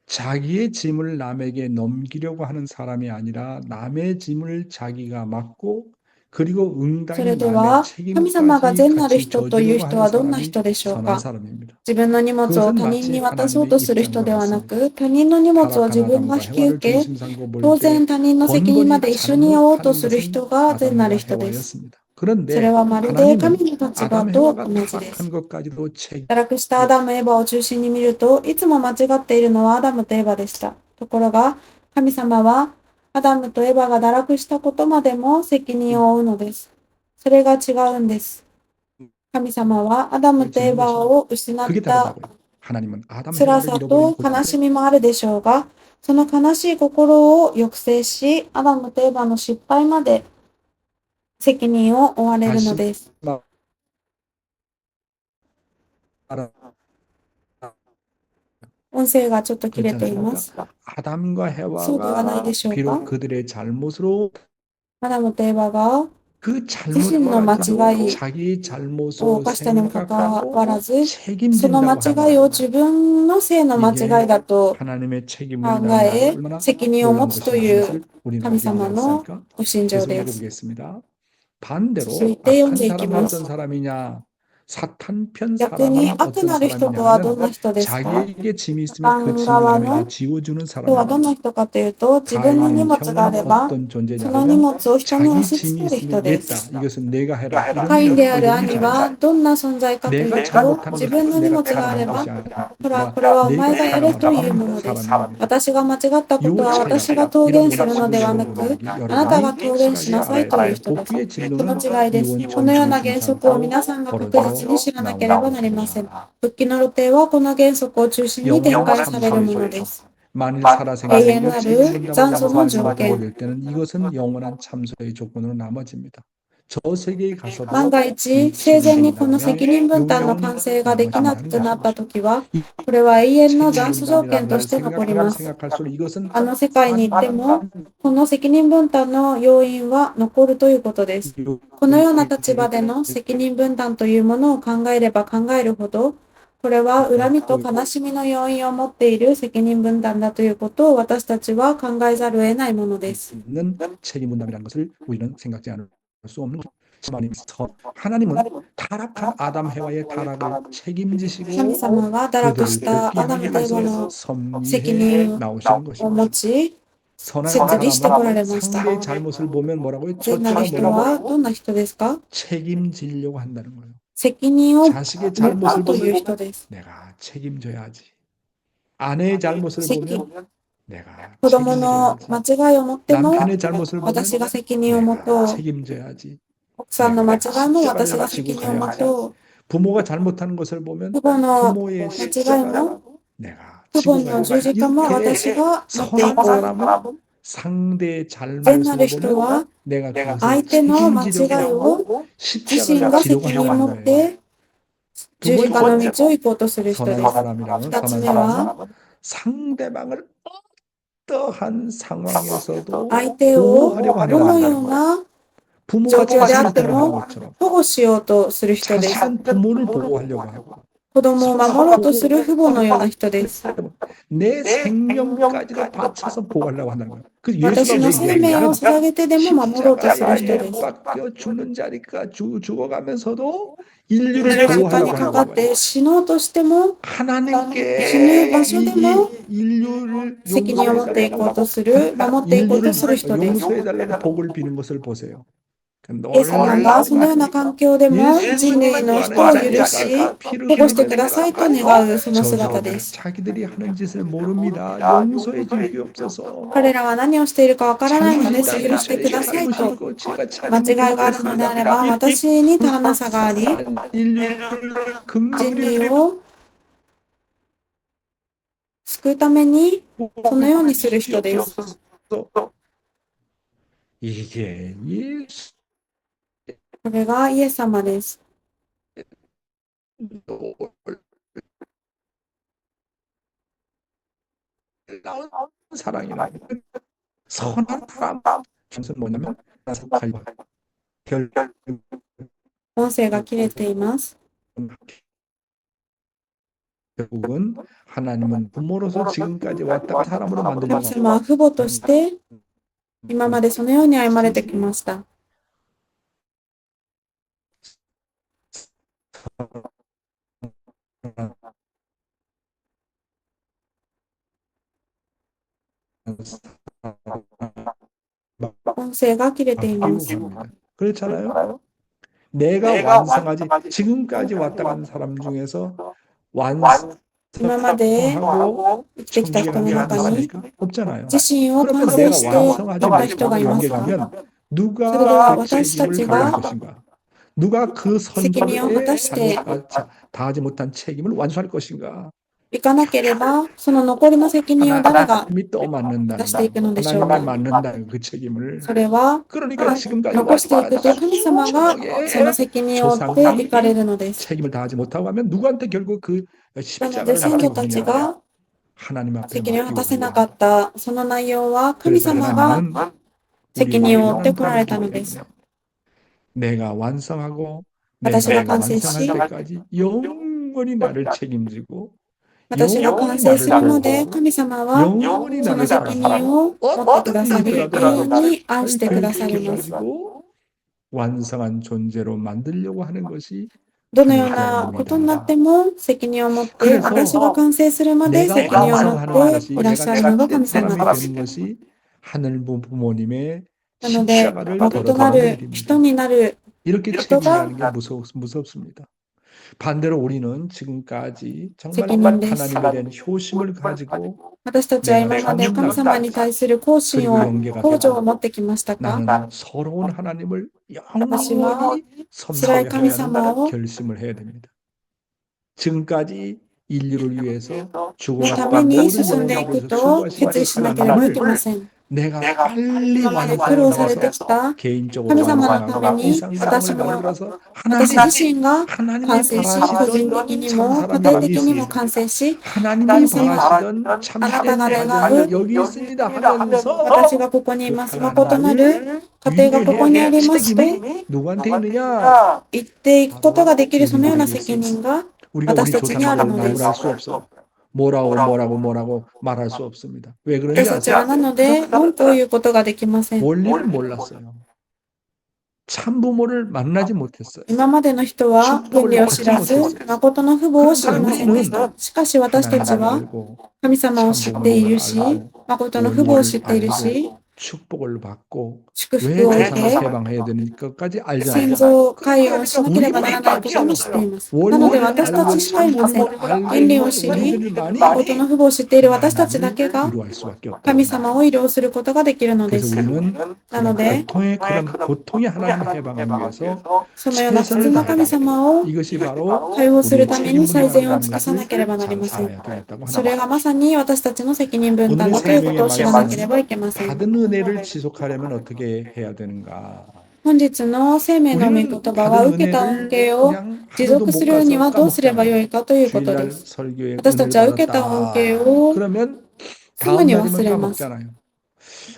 자기의 짐을 남에게 넘기려고 하는 사람이 아니라 남의 짐을 자기가 맡고 그리고 そ 응당히 れで 남의 は、神様が 책임까지 善なる 같이 人という 져주려고 人 하는 はどんな 사람이 人でしょう 선한 か。 사람입니다. 自分の荷物を 그것은 他人 마치 に渡そう 하나님의 とする人 입장과 ではな 같습니다. く、他人の荷物を 타락한 自分が 아담과 引き受 해와를 け、 중심 삼고 当 볼 때 然他人の責任まで 번번이 一緒に負おうと 잘못하는 する 것은 人が善なる 아담과 人です。 해와였습니다. それ 그런데 はまるで 하나님은 神の立場 아담 と 해와가 同じです。 타락한 것까지도 책 堕落したアダム・エバを中心に見ると、いつも間違っているのはアダムとエバでした。ところが、神様はアダムとエバが堕落したことまでも責任を負うのです。それが違うんです。神様はアダムとエバを失っ 그게 た 다르다고요. 하나님은 아담 辛 해와를 さ 잃어버린 と悲しみもあるでしょうが、その悲しい心を抑制し、アダムとエバの失敗まで責任を負われるのです。 音声がちょっと切れています。 아담과 そうではない 해와가 でしょう 비록 か。 그들의 잘못으로 アダムとエバが 그 자신의 잘못까지도 마치가이 자기 を 잘못으로 犯したにもかかわ 생각하고 らず、その 책임진다고 間違いを 하는 自分のせいの間違いだと 하나님의 책임을 考 남에게 え、 얼마나 責任を持 놀라운 つと 것인지 いう 것을 우리는 神 어디 様 알지 の 않습니까? ご心情 계속 です。 읽어보겠습니다. 続 반대로 いて読ん 악한 でいき 사람은 ま 어떤 す。 사람이냐? 사탄 편 逆に 사람은 悪 어떤 なる人と 사람이냐 はどん 하면 な人ですか。 자기에게 짐이 サ 있으면 タ 그 ン 짐을 側 남에게 の 지워주는 人はどん 사람입니다. な人かというと、自分の荷 가인은 物があれ 형은 ば、 어떤 존재냐 その荷 하면 物を人に 자기 押し 짐이 付ける人 있으면 で 얘다 す。 이것은 내가 해라 カイン 이런 である 이런 兄 자예요. はどんな存在かという 내가 と、 잘못한 自 것을 分の荷 내가 物があれ 타락한 ば、 것이 ほら、 아니라 これはお 내가 前がやれという 타락한 ものです。 사람입니다. 私が間違ったこと 요 は私が 차이랍니다. 答 이런 弁するのではな 원칙을 く、 여러분이 あなたが答弁し 확실하게 なさいという 알아야 人です。 복귀의 こ 진로는 の違い 이 です。こ 원칙을 のような 중심 原則を 삼고 皆さんが確 벌어져 実に知らなけれ 나오는 ばなりません。 것입니다. 復帰の露呈はこの原則を中心に展 영원한 開されるもので 참소이죠. す。 만일 살아생전에 永遠 이거 なる 책임진다고 残祖の 말씀하고 条件。 올릴 때는 이것은 영원한 참소의 조건으로 남아집니다. 저 세계에 万 가서도 が一、 이 生前にこ 책임진다고 の責 하면 任分担の 영원히 完成ができなく 남아진다는 なった 것입니다. ときは、 이 これは永遠の残 책임 祖条件 분담이라는 と 걸 して残り 생각하면 ます。 생각할수록 이것은 あの世界に行っても、この責任分担の要因は残るということです。このような立場での責任分担というものを考えれば考えるほど、これは恨みと悲しみの要因を持っている責任分担だということを私たちは考えざるを得ないものです。 있는 책임 분담이라는 것을 우리는 생각지 않을 수 없는 하나님은 타락한 아담 해와의 타락을 神 책임지시고 様が堕落 그들을 したアダ 복귀하기 ムとエバ 위해서 の責 섭리해 任 나오시는 を 것입니다. 持ち、 선한 設理してこられ 사람은 ました。 상대의 잘못을 보면 뭐라고요? 善なる 첫째가 人 뭐라고? はどんな人ですか。 책임지려고 한다는 거예요. 責任を 자식의 持 잘못을 うという 보면 人です。 내가 책임져야지. 아내의 잘못을 責 보면 내가 子供の 책임져야지. 間違いを持っても 남편의 잘못을 보면 私が責任を持 내가 とう。 책임져야지. 奥さんの間違いも 십자가를 私が 지고 責任を持 가야지. とう。 부모가 잘못하는 것을 보면 父母の 부모의 間違い 십자가를 も 내가 父 지고 母の十 가야지. 字架も 이렇게 私が持ってい 선한 こう。 사람은 상대의 善なる 잘못을 人 보면 は 내가 그것을 相手の間違い 책임지려고 を自身 십자가를 が責 지려고 任を 하는 持っ 거예요. て 두 十字架の 번째 道を行こうとする人で 선한 す。 사람이라면 二つ 선한 目は 사람은 상대방을 어떠한 상황에서도 相手を 보호하려고 하는 どのよ 사람이라는 う 거예요. な 부모가 状況であって 자식을 대하는 も 것처럼 保護しようとする人です。 자식은 부모를 보호하려고 하고 子供を守ろうとする父母のような人です。 내 생명까지도 바쳐서 보호하려고 한다는 거예요. 그 私 예수가 の生命を 나는 捧げてでも守ろうとする人で 십자가에 す。 박혀 죽는 자리가 죽어가면서도 인류를 十字架に 보호하려고 か 하는 かっ 거예요. て死のうとしても 하나님께 주님의場所でも 인류를 責任を持っていこうとする、守っていこうとする人です。 용서해달라고 복을 비는 것을 보세요. イエス様がそのような環境でも人類の人を許し、保護してくださいと願うその姿です。 자기들이 하는 짓을 모릅니다. 용서해 주옵소서. 彼らは何をしているかわからないのです。許してくださいと。間違いがあるのであれば、私に足らなさがあり、人類を救うためにそのようにする人です。 이게 예수 これがイエス様です。 사랑이라 선한 사람 무슨 뭐냐면 결 音声が切れています。 결국은 하나님은 부모로서 지금까지 왔다가 사람으로 神 만들려고 様は父母として今までそのように歩まれてきました。 音声が切れています。 바뀌고 합니다. 그렇잖아요. 내가 완성하지 지금까지 왔다 간 사람 중에서 今まで 완성하고 生きてきた人の 천국에 中 가는 に 있습니까? 없잖아요. 自身を 그러면 完 내가 成して 완성하지 いった人がいま 못하고 す 영계 か？ 가면 それでは 누가 그 私た 책임을 ち 다할 が 것인가? 누가 그 責任を果 선조에 たして 다하지 못한 책임을 완수할 것인가? いかなければ、その残りの責任を誰が 하나님이 또 果 맞는다는 たしていくのでしょう 하나님이 か？ 맞는다는 그 책임을 それは 그러니까 지금까지 残してい 왔다 くと神様が 수천억의 その責任を負っていかれるのです。 책임을 다하지 못하고 하면 누구한테 결국 그 なので 십자가를 先祖 맡기고 たち 그냥 が 하나님 앞에 責任を果 맡기고 たせな 그냥 かったその内容は神 그래서 様が 하나님은 責任を負ってこられたのです。 내가 완성하고 私が 내가 完成し 완성할 때까지 영원히 나를 책임지고 私が完成するまで神様は 영원히 その 나를 責任 사랑하고 を持ってくださり、永遠に愛してくださります。 가지고 완성한 존재로 만들려고 하는 것이 どのようなことになっても責任を持って、 그래서 私が完成するまで 내가 責任を持 완성하는 っ 것이 ていらっしゃ 내가 るのが神 참된 様 사람이 です。 되는 것이 하늘 부모님의 なので、 십자가를 誠 걸어가는 なる 일입니다. 人になる 이렇게 것도가 책임이라는 게 무섭습니다. 반대로 우리는 지금까지 정말 책임인 데스. 하나님에 대한 효심을 가지고 私たちは今まで神様に対する向心を、向上を持ってきましたか？ 나는 서러운 하나님을私は 영원히 辛い 섬겨야 神様 한다는 を 결심을 해야 됩니다. 지금까지 인류를 위해서 の 죽어갔던 ために 모든 進んでい 영혼을 く 위해서 と 수고하신 決意しなければいけま 하나님을 せん。 내가 빨리 今まで苦労されて 완성해서 きた 개인적으로 神様のため 완성하고 に 이상 私 세상을 も 만들어서 私 하나님 自身が 하나님이 完成し、個人的 바라시던 に 참 も家 사람이 庭 여기 的にも 있습니다. 完成し、 하나님이 당신은 바라시던 아나가 참된 내가 가정이 여기 있습니다 私 하면서 がここにいます。 그 誠なる家庭がここにありますと 책임이 누구한테 있느냐? 言っていくことができるそのような責任が 우리가 우리 私たちにある 조상들을 のです。 나무랄 수 없어. 뭐라고 말할 수 없습니다. 왜 私 그런지 たちは 아세요? なので文句を言うことができません。 원리를 몰랐어요. 참부모를 만나지 못했어요. 今までの人は原理を知らず、誠の父母を知りませんでした。しかし私たち 하나님을 は 알고 神様を知っているし、誠の父母を知っているし、 축복을 받고 祝 왜 福を受 조상을 け、 해방해야 되는 것까지 先 알잖아요. 祖解をしなければならないことも知っています。なので私たちしかいません。原理を知り、誠の父母を知っている私たちだけが 이루할 수밖에 없다. 神様を医療することができるので 그래서 す。 우리는 なので、 그런 고통의 하나님의 해방을 위해서 そのような普通の神様を 이것이 바로 解放するために 우리의 最善を 책임분이라는 尽かさなければなりま 것을 せん。 잘 알아야 되겠다고 それ 하는 がまさに私たちの責任分担だということを知らなければいけません。 받은 은혜를 지속하려면 어떻게 해야 되는가? 本日の生命の御言葉は受けた恩恵を持続するにはどうすればよいかということです。 설교에 私たちは受けた恩恵を 그러면 すぐに 다음 忘れ 날이면 ます。 까먹잖아요.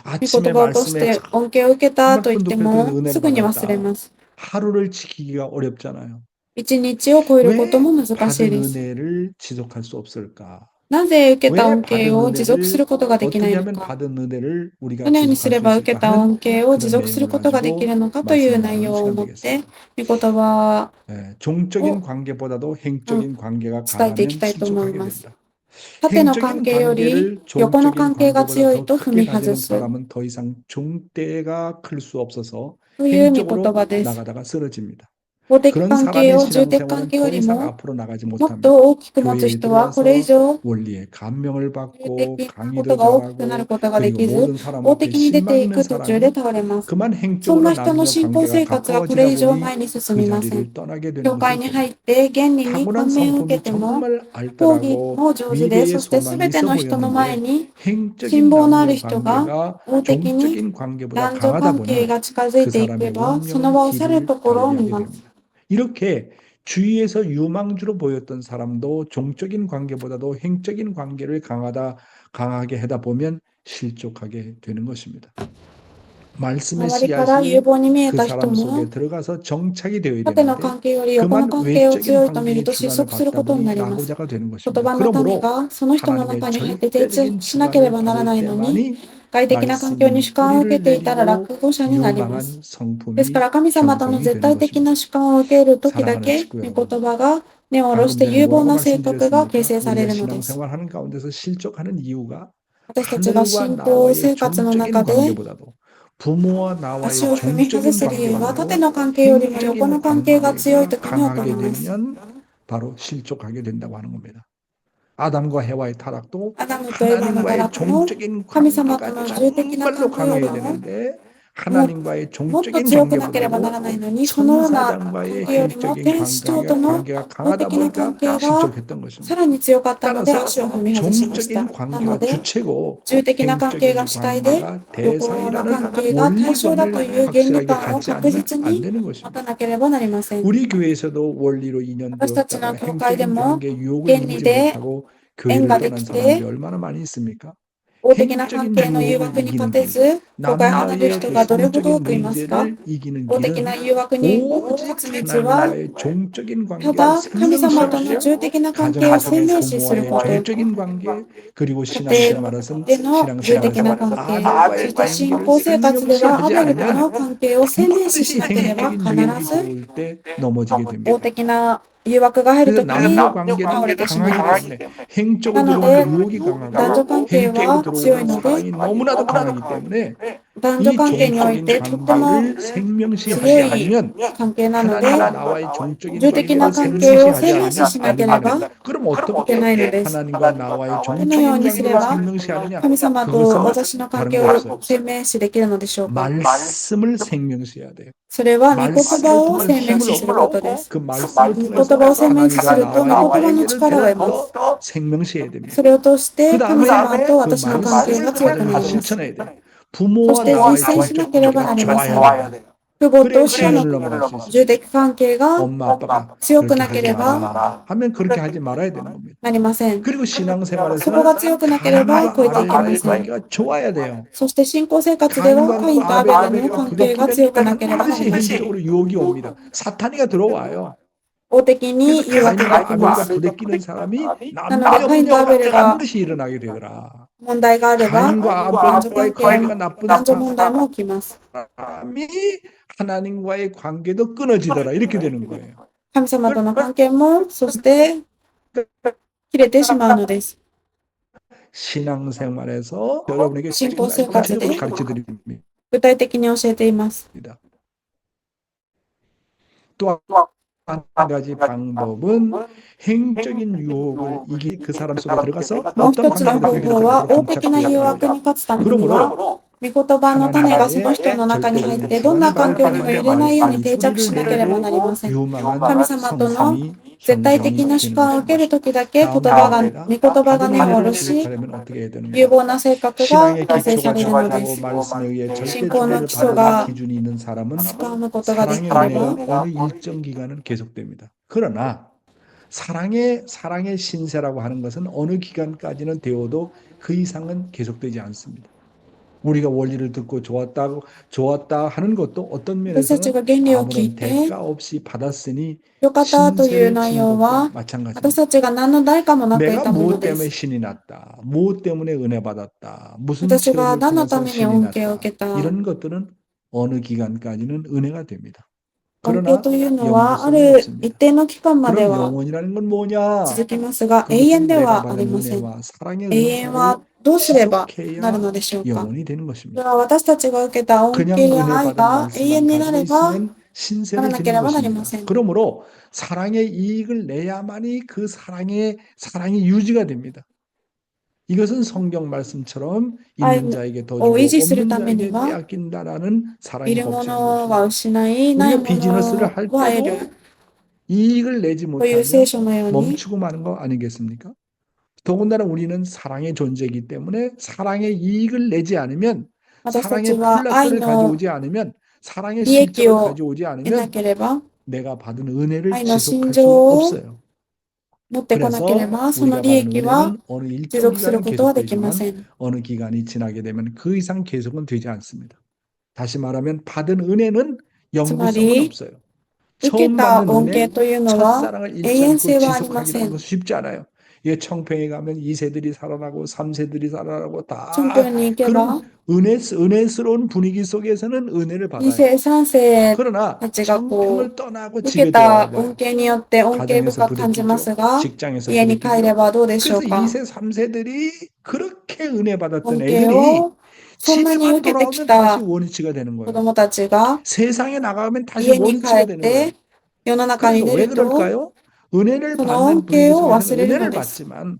御 아침에 言葉を通し 말씀에 て恩恵を受けたと言ってもすぐに忘れます。 하루를 지키기가 어렵잖아요. 一日を超えることも 왜 難しい 받은 です。 은혜를 지속할 수 없을까? なぜ受けた 왜 恩恵 받은 を持続する 은혜를 ことができな 어떻게 いの 하면 か。 받은 은혜를 우리가 どのようにす 지속할 れ 수 ば受け 있을까 た 하는 恩恵を持続することができるのかという内容を持って、御言葉 종적인 관계보다도 행적인 관계가 伝えてい 강하면 きたいと思い 실족하게 ます。 된다. 縦の関係より横の関係が強いと踏み外す 사람은 더 이상 종대가 클 수 없어서 という御 행적으로 言葉です。 나가다가 쓰러집니다. 法的 그런 関係 사람의 を重的関 신앙생활은 係よ 더 り 이상 も 앞으로 나가지 もっ 못합니다. と大きく持つ人はこれ以上 원리의 감명을 重 받고 的なこ 강의도 とが大きくなる 잘하고 ことがで 그리고 きず、 모든 法 사람한테 的に出てい 신망있는 く途中で 사람이 倒れます。 그만 そん 행적으로 な人の 나누며 信仰生 관계가 活はこ 가까워지다 れ以上 보니 前に進 그 みませ 자리를 ん。 떠나게 되는 教会 것을 に入って原理に 타고난 感銘を受け 성품이 ても、 정말 講義 알뜰하고 も上手で、 미래의 そして 소망이 全て 있어 の人の前 보였는데 に 행적인 信望のある 남녀 人が 관계가 法的に 종적인 관계보다 男女 강하다 関係 보니 が近づい 그 ていけ 사람의 ば、その場 운명은 を去る 길을 ところを 달리하게 見ます。 됩니다. 이렇게 주위에서 유망주로 보였던 사람도 종적인 관계보다도 행적인 관계를 강하게 하다 보면 실족하게 되는 것입니다. 말씀의 周りから有 씨앗이 望に見え 그 た人 사람 속에 も、 들어가서 정착이 되어야 縦の 되는데 関係より横の 그만 関係を 외적인 強いと見る 관계의 と失 주관을 速する 받다 ことにな 보니 ります。 낙오자가 되는 言 것입니다. 葉の種 그러므로 がその人の 하나님의 中に入って定着 절대적인 しなければ 주관을 なら 받을 ないのに、 때만이 外的な環境に 말씀이 主観を受け 뿌리를 ていたら 내리고 落語者になりま 유망한 す。です 성품이 から神様との 형성이 絶 되는 対的 것입니다. な主観を受けるときだ 사랑하는 け、 식구 御 여러분, 言葉が根を下ろし 방금 て 전에 有望 뭐라고 な性格が形 말씀드렸습니까? 成され 우리가 るのです。 신앙생활 하는 가운데서 실족하는 이유가 私たちが 하늘과 信仰 나와의 生活の 종적인 中で 관계보다도 부모와 足 나와의 を踏み外 종적인 す理由は縦 관계만으로 の関係よりも横 행적인 の関係が強い 관계가 時に起こ 강하게 ります。 되면 바로 실족하게 된다고 하는 겁니다. 아담과 해와의 타락도 アダムとエヴァの堕 하나님과의 落も 종적인 神様と 관계가 の重的な 정말로 関係よ 강해야 りも 되는데 も 하나님과의 もっと 종적인 強くなければな 관계보다도 らないのに、そのような関 천사장과의 係よりも 행적인 天使長との 관계가 法 강하다 的な関 보니까 係が 실족했던 것입니다. さらに強かったので足を 따라서 踏み外しました。 종적인 な 관계가 ので、 주체고 重的な関係が 행적인 主体で、 관계가 横の 대상이라는 関係が対象だという 원리관을 原理 확실하게 観を 갖지 確 않으면 実 안 に 되는 持た 것입니다. なければなりません。 우리 교회에서도 원리로 私たちの 인연되었다가 教会で 행적인 も 관계 유혹을 原理 이기지 で 못하고 縁 교회를 がで 떠난 き 사람들이 て、 얼마나 많이 있습니까? 法的な関 행적인 係の誘 유혹을 惑に勝 이기는 て 길, ず、教会を離れる 남녀의 人 그 がどれほど多 성적인 くいますか？ 문제를 이기는 法的 길은 な誘惑に 오직 勝つ道は、 하나님과의 종적인 た 관계를 だ神様との 생명시하시고 重的な関係 가정을 を鮮 통해 明視する 부모와의 こと、 종적인 관계 그리고 家庭 신앙생활에서는 での重的な 신앙생활에서 関係、そ 아들과의 して信 관계를 仰生活ではア 생명시하지 ベルと 않으면 の関係を鮮明視し 반드시 なければ 행적인 必 유혹이 ず 들어올 때 넘어지게 法 됩니다. 的な誘惑が入る 그래서 ときに 남녀 倒 관계는 れてしまい 강하기 ます。 때문에 행적으로 なの 들어오는 で、 유혹이 男女 강하고 関係 행적으로 は強い 들어오는 ので、 사랑이 너무나도 강하기 때문에 男女 이 関係におい 종적인 てとても 관계를 생명시하지 強い 않으면 関係なので、 하나님과 나와의 종적인 重的な 관계를 関係を 생명시하지 鮮明視 않으면 しな 안 けれ 된다는 ば 겁니다. 그럼 いけ 어떻게 ないのです。 하나님과 나와의 どのよう 종적인 にすれ 관계를 ば 생명시하느냐? 神様と 그것은 私の関 다른 係 거 を 없어요. 鮮明視できるのでしょうか？ 말씀을 생명시해야 돼요. それは御言葉 말씀을 を 통한 鮮明 힘을 視する 얻고 ことです。 그 말씀을 御言 통해서 葉を鮮明視す 하나님과 ると御言 나와의 葉の 관계를 力を得ま 더욱 す。 더 생명시해야 됩니다. それを通して神 그 様 다음에 と 그 私の関係 말씀을 が強く 가정에서 なります。 실천해야 돼요. そ 부모와 して 나와의 実践しな 종적 ければな 관계가 りません。 좋아야 돼요. 父母 그래야 と子の 시련을 넘어갈 수 있어요. 重的関係が 엄마 아빠가 強く 그렇게 なけ 하지 れば 마라 하면 그렇게 하지 말아야 되는 겁니다. なりません。 그리고 そこ 신앙생활에서는 が強くなければ 가인과 超えていけま 아벨과의 せん。 관계가 좋아야 돼요. そして信仰生活では 가인과 カインとアベルの 아벨의 関係が強くなければなり 반드시 ません。 행적으로 유혹이 옵니다. 사탄이가 들어와요. 法的に 그래서 誘惑が 가인과 来ま 아벨과 す。 부대끼는 사람이 なので、カインとアベル 남녀문제가 が 반드시 일어나게 되더라. 問題があれば、 가인과 男女関 아벨과의 係 관계가 も 나쁜 男女問題も起きます。 사람이 하나님과의 관계도 끊어지더라. 이렇게 되는 거예요. 神様との関係も、そして切れてしまうのです。 신앙생활에서 여러분에게 신고 정말 구체적으로 생활에 가르쳐 드립니다. 具体的に教えています。 또 한 가지 방법은 행적인 유혹을 이기 그 사람 속에 들어가서 もう 어떤 一つの 관계든 方 그렇게 法は、 그대로 法的な誘惑 정착되어야 に勝つために 그러므로 は、御言葉の種がその人の中に入って、どんな環境にも揺れないように定着しなければなりません。 유망한 神様との 성품이 絶対的な主観を受けるときだけ、御言葉が根を下ろし、 하려면 어떻게 해야 되는가? 有望な性格が 신앙의 形成さ 기초가 れるので 정확하고 す。 말씀에 의해 절대 신고의 지배를 기초가 받는 기준이 있는 사람은 掴むことができ 사랑의 れば、 은혜가 어느 일정 기간은 계속됩니다. 그러나 사랑의 신세라고 하는 것은 어느 기간까지는 되어도 그 이상은 계속되지 않습니다. 우리가 원리를 듣고 좋았다 하는 것도 어떤 私たちが 면에서는 原理を聞い 아무런 て、 대가 없이 받았으니 よかったという 신세를 内 진 容 것도 は、私 마찬가지입니다. たちが何の代価もなく得 내가 たもの 무엇 で 때문에 す。 신이 났다. 무엇 때문에 은혜 받았다. 무슨 私が 체험을 何の 통해서 ために 신이 恩恵を 났다. 受けた。 이런 것들은 어느 기간까지는 은혜가 됩니다. 恩恵 그러나 というのは、あ 영원성은 る 없습니다. 一定の期間まで 그럼 は 영원이라는 건 뭐냐? 続きますが、永 그것은 遠で 내가 はあ 받은 りません。 은혜와 사랑의 永遠はどうすればなる 지속해야 のでしょうか。 영원이 되는 そ 것입니다. れは私たちが受けた恩 그냥 恵や 은혜 愛 받은 が永遠 말씀만 にな 가지고 れば 있으면 なら 신세를 なけ 지는 ればなりま 것입니다. せん。 그러므로 사랑의 이익을 내야만이 그 사랑이 유지가 됩니다. 이것은 성경 말씀처럼 있는 자에게 더 주고 を維持する 없는 ために 자에게 は、 빼앗긴다라는 い 사랑의 る 법칙인 ものは 것입니다. 失い、ない 우리가 も 비즈니스를 の 할 は得 때도 る 이익을 내지 という聖 못하면 書のように、 멈추고 마는 거 아니겠습니까? 더군다나 우리는 사랑의 존재이기 때문에 사랑의 이익을 내지 않으면 私た 사랑의 ちは愛 플러스를 の 가져오지 않으면 사랑의 利益 실적을 を 가져오지 得な 않으면 ければ、 내가 받은 은혜를 愛の 지속할 心 수가 情を 없어요. 持ってこなけれ 그래서 ば、その 우리가 利 받은 益は 은혜는 어느 持 일정 続する 기간은 ことはできま 계속되지만 せん。 어느 기간이 지나게 되면 그 이상 계속은 되지 않습니다. 다시 말하면 받은 은혜는 つ 영구성은 まり、 없어요. 受け 처음 た 받는 恩恵 은혜, というのは 첫사랑을 永 잊지 遠 않고 性はありませ 지속하기라는 ん。 것은 쉽지 않아요. 예, 청평에 가면 2세들이 살아나고 3세들이 살아나고 チョンピョ 다 ンに行け 그런 ば、 은혜스러운 분위기 속에서는 은혜를 2 받아요. 世、3世 그러나 たちがこ 청평을 떠나고 う、受 집에 けた恩 들어가봐요. 恵によって恩恵 가정에서 深く感じま 부대끼죠. すが、 직장에서 家に帰れ 부대끼죠. ばどうでしょ 그래서 うか。 2세, 3세들이 그렇게 은혜 받았던 恩恵 애들이 をそんなに 집에만 受けてき 돌아오면 다시 た 원위치가 되는 子 거예요. 供たちが 세상에 나가면 다시 家に帰 원위치가 っ 되는 거예요. て世の中に 그래서 出 왜 ると、 그럴까요? 은혜를 その恩 받는 분위기 恵を 속에서는 忘れるの 은혜를 です。 받지만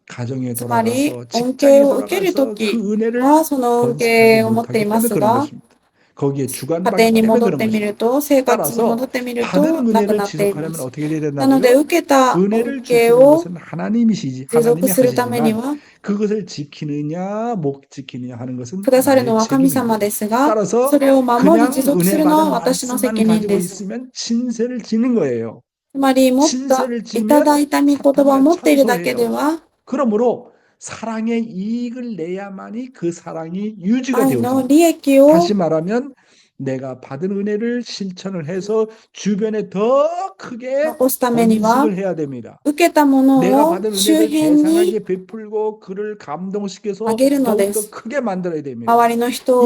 가정에 つまり、 돌아가서 恩恵 직장에 を受けると 돌아가서 き 그 은혜를 はその恩 번식하지 恵を持ってい 못하기 ま 때문에 す 그런 が、 것입니다. 거기에 家 주관받기 庭に 때문에 戻っ 그런 てみる 것입니다. と、生活に 따라서 戻ってみる 받은 となく 은혜를 なっていま 지속하려면 す。 어떻게 돼야 なので、 된다고요? 受けた恩 은혜를 恵 주시는 を 것은 하나님이시지 持続 하나님이 するために 하시지만 は、 그것을 지키느냐 못 지키느냐 하는 것은 くださるの 나의 は神様 책임입니다. ですが、そ 따라서 れを守り 그냥 持続す 은혜 るのは 받은 私の 말씀만 責任 가지고 です。 있으면 신세를 지는 거예요. つまり、持った、 신세를 いただ 지면 いた御言葉を 사탄과 持っているだけで 천소해요. は、 그러므로 사랑의 이익을 내야만이 그 사랑이 유지가 愛の 되어집니다. 利益を 다시 말하면 내가 받은 은혜를 실천을 해서 주변에 더 크게 残すためには、 번식을 해야 됩니다. 受けたも 내가 のを 받은 周 은혜를 辺に 대상하게 베풀고 그를 あ 감동시켜서 げるので 더욱더 す。 크게 만들어야 됩니다. 周りの 이 人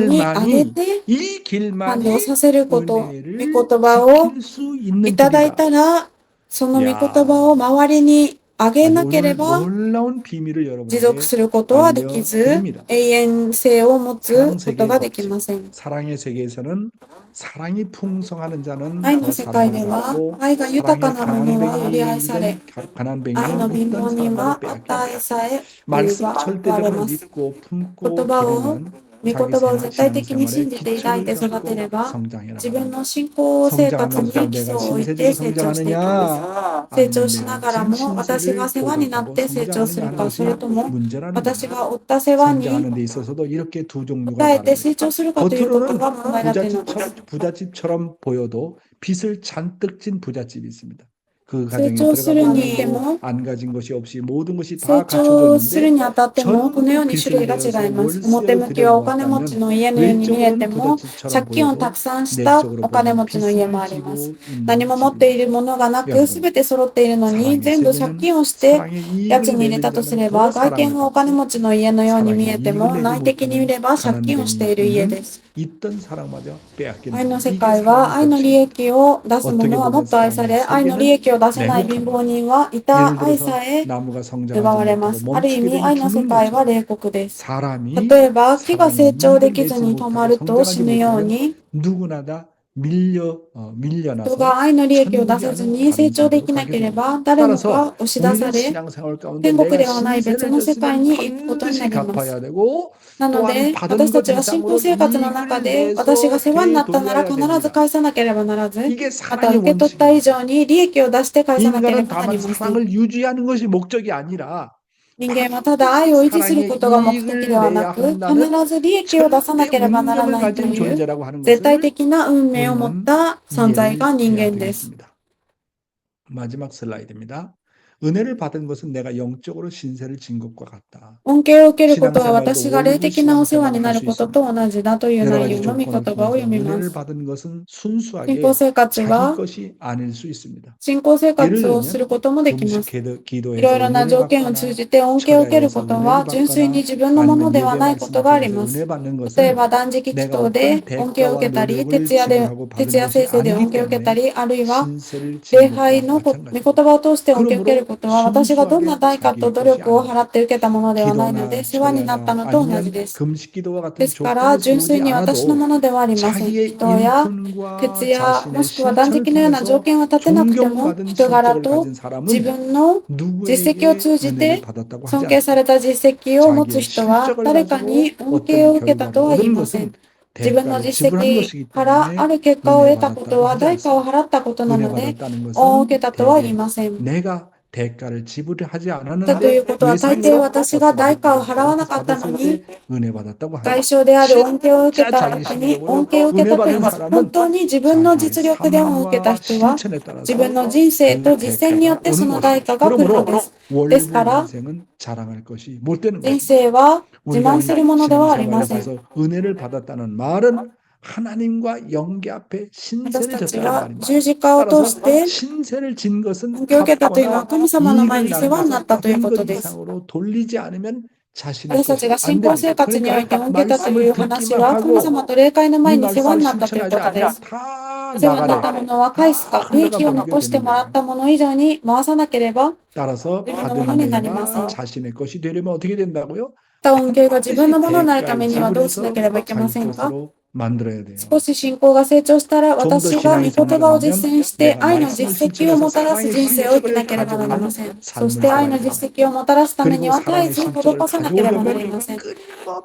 にあげ 길만이 て 이 感動 길만이 させること、御 은혜를 言葉を 지킬 수 い 있는 ただい 길이다. たら、その御言葉を 야, 周りにあげ 아주 なけれ 오늘 ば 놀라운 비밀을 持続 여러분에게 することはできず、 알려드립니다. 永遠性を持つ 사랑 ことが 세계의 でき 법칙, ません。 사랑의 세계에서는 사랑이 풍성하는 자는 愛 더 の世界で 사랑을 は、 받고 愛が豊か 사랑에 なも 강한 のはより愛され、 가난한 愛 뱅이는 の貧 어떤 乏人 사람과도 は 빼앗깁니다. 与えさえ 말씀 奪われ 절대적으로 ます。 믿고 言 품고 葉を、 기르면 御 자기 言葉を絶対的に 신앙생활에 信じて抱い 기초를 て育て 잡고 れば、 성장해 自分 나갑니다. の信仰生活 성장하면서 に基礎 내가 を置いて 신세대로 成長していきま 성장하느냐 す。成長 아니면 しな 내가 がら 진 も私が 신세를 世話になっ 보복하고 て成長す 성장하느냐 る 하는 か、それ 것이 とも 문제라는 私 겁니다. が負った世話に 성장하는 데 있어서도 이렇게 두 종류가 答えて 다릅니다. 成長するかということ 겉으로는 が問題になっているのです。 부잣집처럼 보여도 빚을 잔뜩 진 부잣집이 있습니다. 그 成 가정에 長するにして 들어가면 も、 안 가진 것이 없이 모든 것이 成 다 갖춰져 長する 있는데 にあたっても、このよう 전부 に種類 빚을 が違 내어서 います。 월세로 表向きはお金持ち 들여놓았다면 の家のように見えて 외적으로는 も、 부잣집처럼 借金をた 보여도 くさんした 내적으로 お金 보면 持ちの家も 빚을 あります。 지고 何 있는 も持ってい 집입니다. るものがなく、 여러분, すべて揃っているのに、 사랑의 全部借 세계는 金をして、 사랑의 家賃 이익을 に入れ 내는 たとす 자는 れ 더 ば、外見 사랑을 はお金 받고 持ちの家のように見 사랑의 えて 이익을 も、 내지 内的に見 못하는 れば借 가난한 金をしている家 뱅이는 です。 있던 사랑마저 빼앗긴다. 愛の世 이게 界は、愛 사랑의 の利 법칙입니다. 益を出す者はもっと愛され、 어떻게 愛の利 보면 益を出せない 사랑의 貧 세계는 乏人はい 예를 た愛 들어서 さえ 나무가 奪 성장하지 われま 못하고 す。ある意 멈추게 味、 되면 愛の世 죽는 界は 것처럼 冷酷です。 사람이 例えば、木が 사랑의 成長で 이익을 きず 내지 に止ま 못하고 ると 성장하지 死ぬよう 못하면 に、 누구나 다 人 밀려나서 が愛の利益を出 천국이 せず 아닌 に成 다른 長で 세계로 きな 가게 けれ 됩니다. ば、誰もが 따라서 押し出 우리는 され、 신앙생활 가운데 天国 내가 ではない別 신세를 の世界 졌으면 に行くことにな 반드시 ります。 갚아야 되고 なの 또한 で、 받은 私た 것 ちは信仰 이상으로 生活の中 이익을 で、私が 내서 世話になったなら 되돌려야 必ず 됩니다. 返さなければならず、 이게 また 사랑의 受け取った以 원칙입니다. 上に利益を出して返さなけれ 인간은 ばなり 다만 ません。 사랑을 유지하는 것이 목적이 아니라 人間はただ愛を維持する 사랑의 ことが目的で 이익을 はな 내야 く、 한다는 必ず利益を出さな 절대 ければなら 운명을 ないと 가진 いう 존재라고 하는 絶対 것을 的な運命を持っ 우리는 た存在が 이해를 人 해야 間です。 되겠습니다. 마지막 슬라이드입니다. 은혜를 받은 것은 내가 영적으로 신세를 진 것과 같다. 恩恵を受けることは 신앙생활도 私が霊 월부 的なお世話に 신앙생활을 な 할 る 수 ことと 있습니다. 同じだという 여러 内 가지 容の御 조건을 言葉を 통해서 読みま 은혜를 す。 받은 것은 信仰 순수하게 生活 자기 は 것이 아닐 수 있습니다. 信仰生 예를 活をする 들면 こともできま 금식 す。い 기도해서 ろいろな 은혜를 条件を通 받거나 じて恩恵を受けるこ 철야에서 と 은혜를 は純粋に 받거나 自分のもの 아니면 では 예배 ないこと 말씀을 があり 통해서 ます。 은혜 받는 例え 것은 ば断食祈 내가 祷で 어떤 恩恵を受 대가와 けたり、 노력을 徹夜 지불하고 制 받은 것이 制で恩 아니기 恵を受けた 때문에 り、あるいは 신세를 礼 진 拝 것과 の御 마찬가지입니다. 言葉を通して恩恵を受ける 그러므로 ことは、私がどんな 순수하게 代価と 자기 努 것이 力を 아닌 払って受けたものではないので、 기도나 世話になった 철야나 のと同じ 아니면 です。 금식 기도와 で 같은 すから、 조건을 純粋 세우지 に私の 않아도 ものではありません。 자기의 人や 일꾼과 徹夜、も 자신의 しくは断 실천을 食のような条 통해서 件を立てなくても、 존경받은 人柄 성격을 と 가진 自 사람은 分の実績を 누구에게 通じ 은혜를 て 받았다고 하지 尊敬され 않습니다. た実績を持つ 자기의 人は 실적을 誰かに 가지고 恩恵 어떤 を受けたと 결과를 は言い 얻는 ません。 것은 自分の 대가를 実 지불한 績 것이기 からあ 때문에 る結果を 은혜 得たこと 받았다고 は 하지 代価を 않습니다. 払ったことな 은혜 ので、 받았다는 恩を 것은 受けたとは言い 대개 ません。 내가 대가를 지불하지 だとい 않았는데 うことは、大抵 외상으로 私が代価を払わな 그렇게 かったの 받았을 に、 때 은혜 받았다고 代 하는 償である恩恵を受け 진짜 た時に、 자기 恩恵を 실력으로 受け 은혜 たと言い 받은 ます。 사람은 本当に自分の 자기의 実力で恩を受けた 삶과 人は、 실천에 自分 따라서 の人生 그 と実践によっ 대가가 てそ 오는 の代 것입니다. 価が来るの 그러므로 です。ですか 원래 ら、 인생은 자랑할 것이 못 되는 人 것입니다. 生は自 우리가 慢するものではありません。 신앙생활에서 은혜를 받았다는 말은 하나님과 영계 앞에 私 신세를 たち 졌다는 は 말입니다. 十字架を通 따라서 して 신세를 진 것은 恩恵を受けたというのは 갚거나 神様の前 이익을 に世 나는 話になっ 것을 たという 된 こ 것 とです。 이상으로 돌리지 않으면 자신의 私たち 것이 が 안 信仰生 됩니다. 活において 그러니까 恩恵を受けたという 말씀을 話 듣기만 は神 하고 様と霊界の 이 前に世話 말씀을 になったという 실천하지 ことで 않으면 す。 다 お世話になった 나가래. ものは返すか、 다 利益を 흘러가 残して 버리게 もら 되는 っ 거예요. たもの以上に回さなければ、 따라서 自分の 받은 ものになりません。 은혜가 자신의 것이 되려면 어떻게 된다고요? た恩恵が自分のものになるた 대가를 めにはどうしな 지불해서 ければいけま 자기 せんか？ 것으로 만들어야 돼요. 少し信仰が成長したら、 좀 더 私が御 신앙이 言葉を実 성장하면 践して 내가 愛の 말씀을 実績を 실천해서 もたらす 사랑의 人生を生き 실적을 なければなりま 가져오는 せん。そ 삶을 して愛の 살아야 実 됩니다. 績をもたらすために 그리고 は絶え 사랑의 ず 실적을 施さなければなり 가져오려면 ません。 끊임없이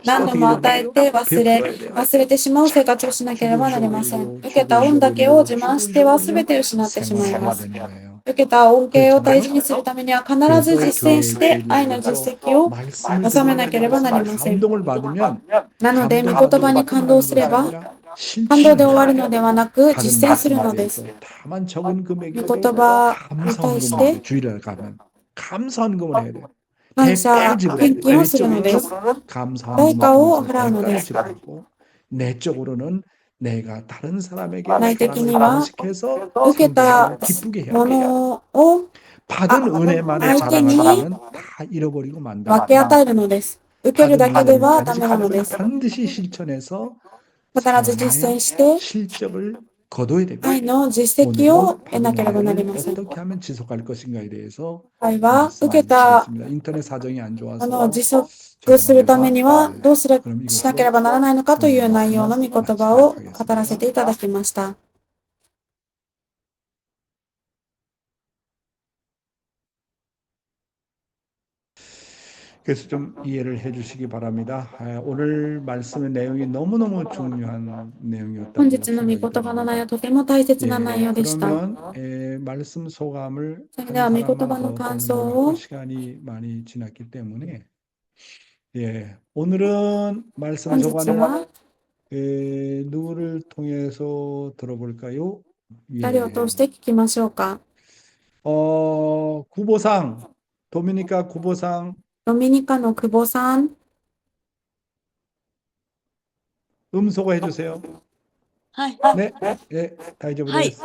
何度 어떻게 も与え 된다고요? て忘れ 베풀어야 돼요. 忘れてしまう生活をしなければなりません。受けた恩だけを自慢しては全て失ってしまいま 생활해야 す。 되는 거예요. 受けた恩恵を大事にするためには必ず 그래서 実践し 교회의 て愛の 교리에서 実績を 말씀을 収めなければなり 들으면 ません。 감동을 받으면 なので、御言葉に感 감동받으면 動 끝나는 すれ 것이 ば、 아니라 感動で終わる 실천을 のではなく、 받은 実践するの 말씀에 です。 대해서 다만 적은 御 금액이라도 言葉に対 감사헌금을 し 해야 돼. て 주일날 가면 감사헌금을 해야 돼. 感謝 대가를 지불해야 献 돼. 金をするので 외적으로는 す。 감사헌금을 代価を 통해서 払うので 대가를 す。 지불하고 내적으로는 내가 다른 사람에게 内的 사랑을 には 전식해서 受けた 상대방을 기쁘게 해야 も 돼. のを 받은 은혜만을 相手に 자랑하다가는 다 잃어버리고 分 만다. け与えるのです。受ける 받은 だけでは 은혜를 ダメなの 가진 です。 반드시 실천해서 必ず実 사랑의 践して 실적을 거둬야 됩니다. 愛の実績を 오늘은 得な 받은 ければなり 은혜를 ません。 어떻게 하면 지속할 것인가에 대해서 愛は受けた 말씀하겠습니다. 인터넷 사정이 안 ものを 좋아서 持続するためには 죄송합니다. どうする 그럼 しなけれ 이것으로 ばならないのかという内容の御言葉を 마치도록 語らせてい 하겠습니다. ただきました。 그래서 좀 이해를 해주시기 바랍니다. 오늘 말씀의 내용이 너무너무 중요한 本 내용이었다고 日の御 생각이 言葉の内容 듭니다. はとても大切な内容でした。 그러면 말씀 소감을 それ 한 では御 사람만 言葉の 더 感想 공유를 하고 を 시간이 많이 지났기 때문에 오늘은 말씀 本日 소감을 は 누구를 통해서 들어볼까요? 誰を通して聞きましょうか。 구보상 도미니카 구보상 ドミニカの久保さん、 음소거 해주세요. はい。 네, 네, 다이저브데스.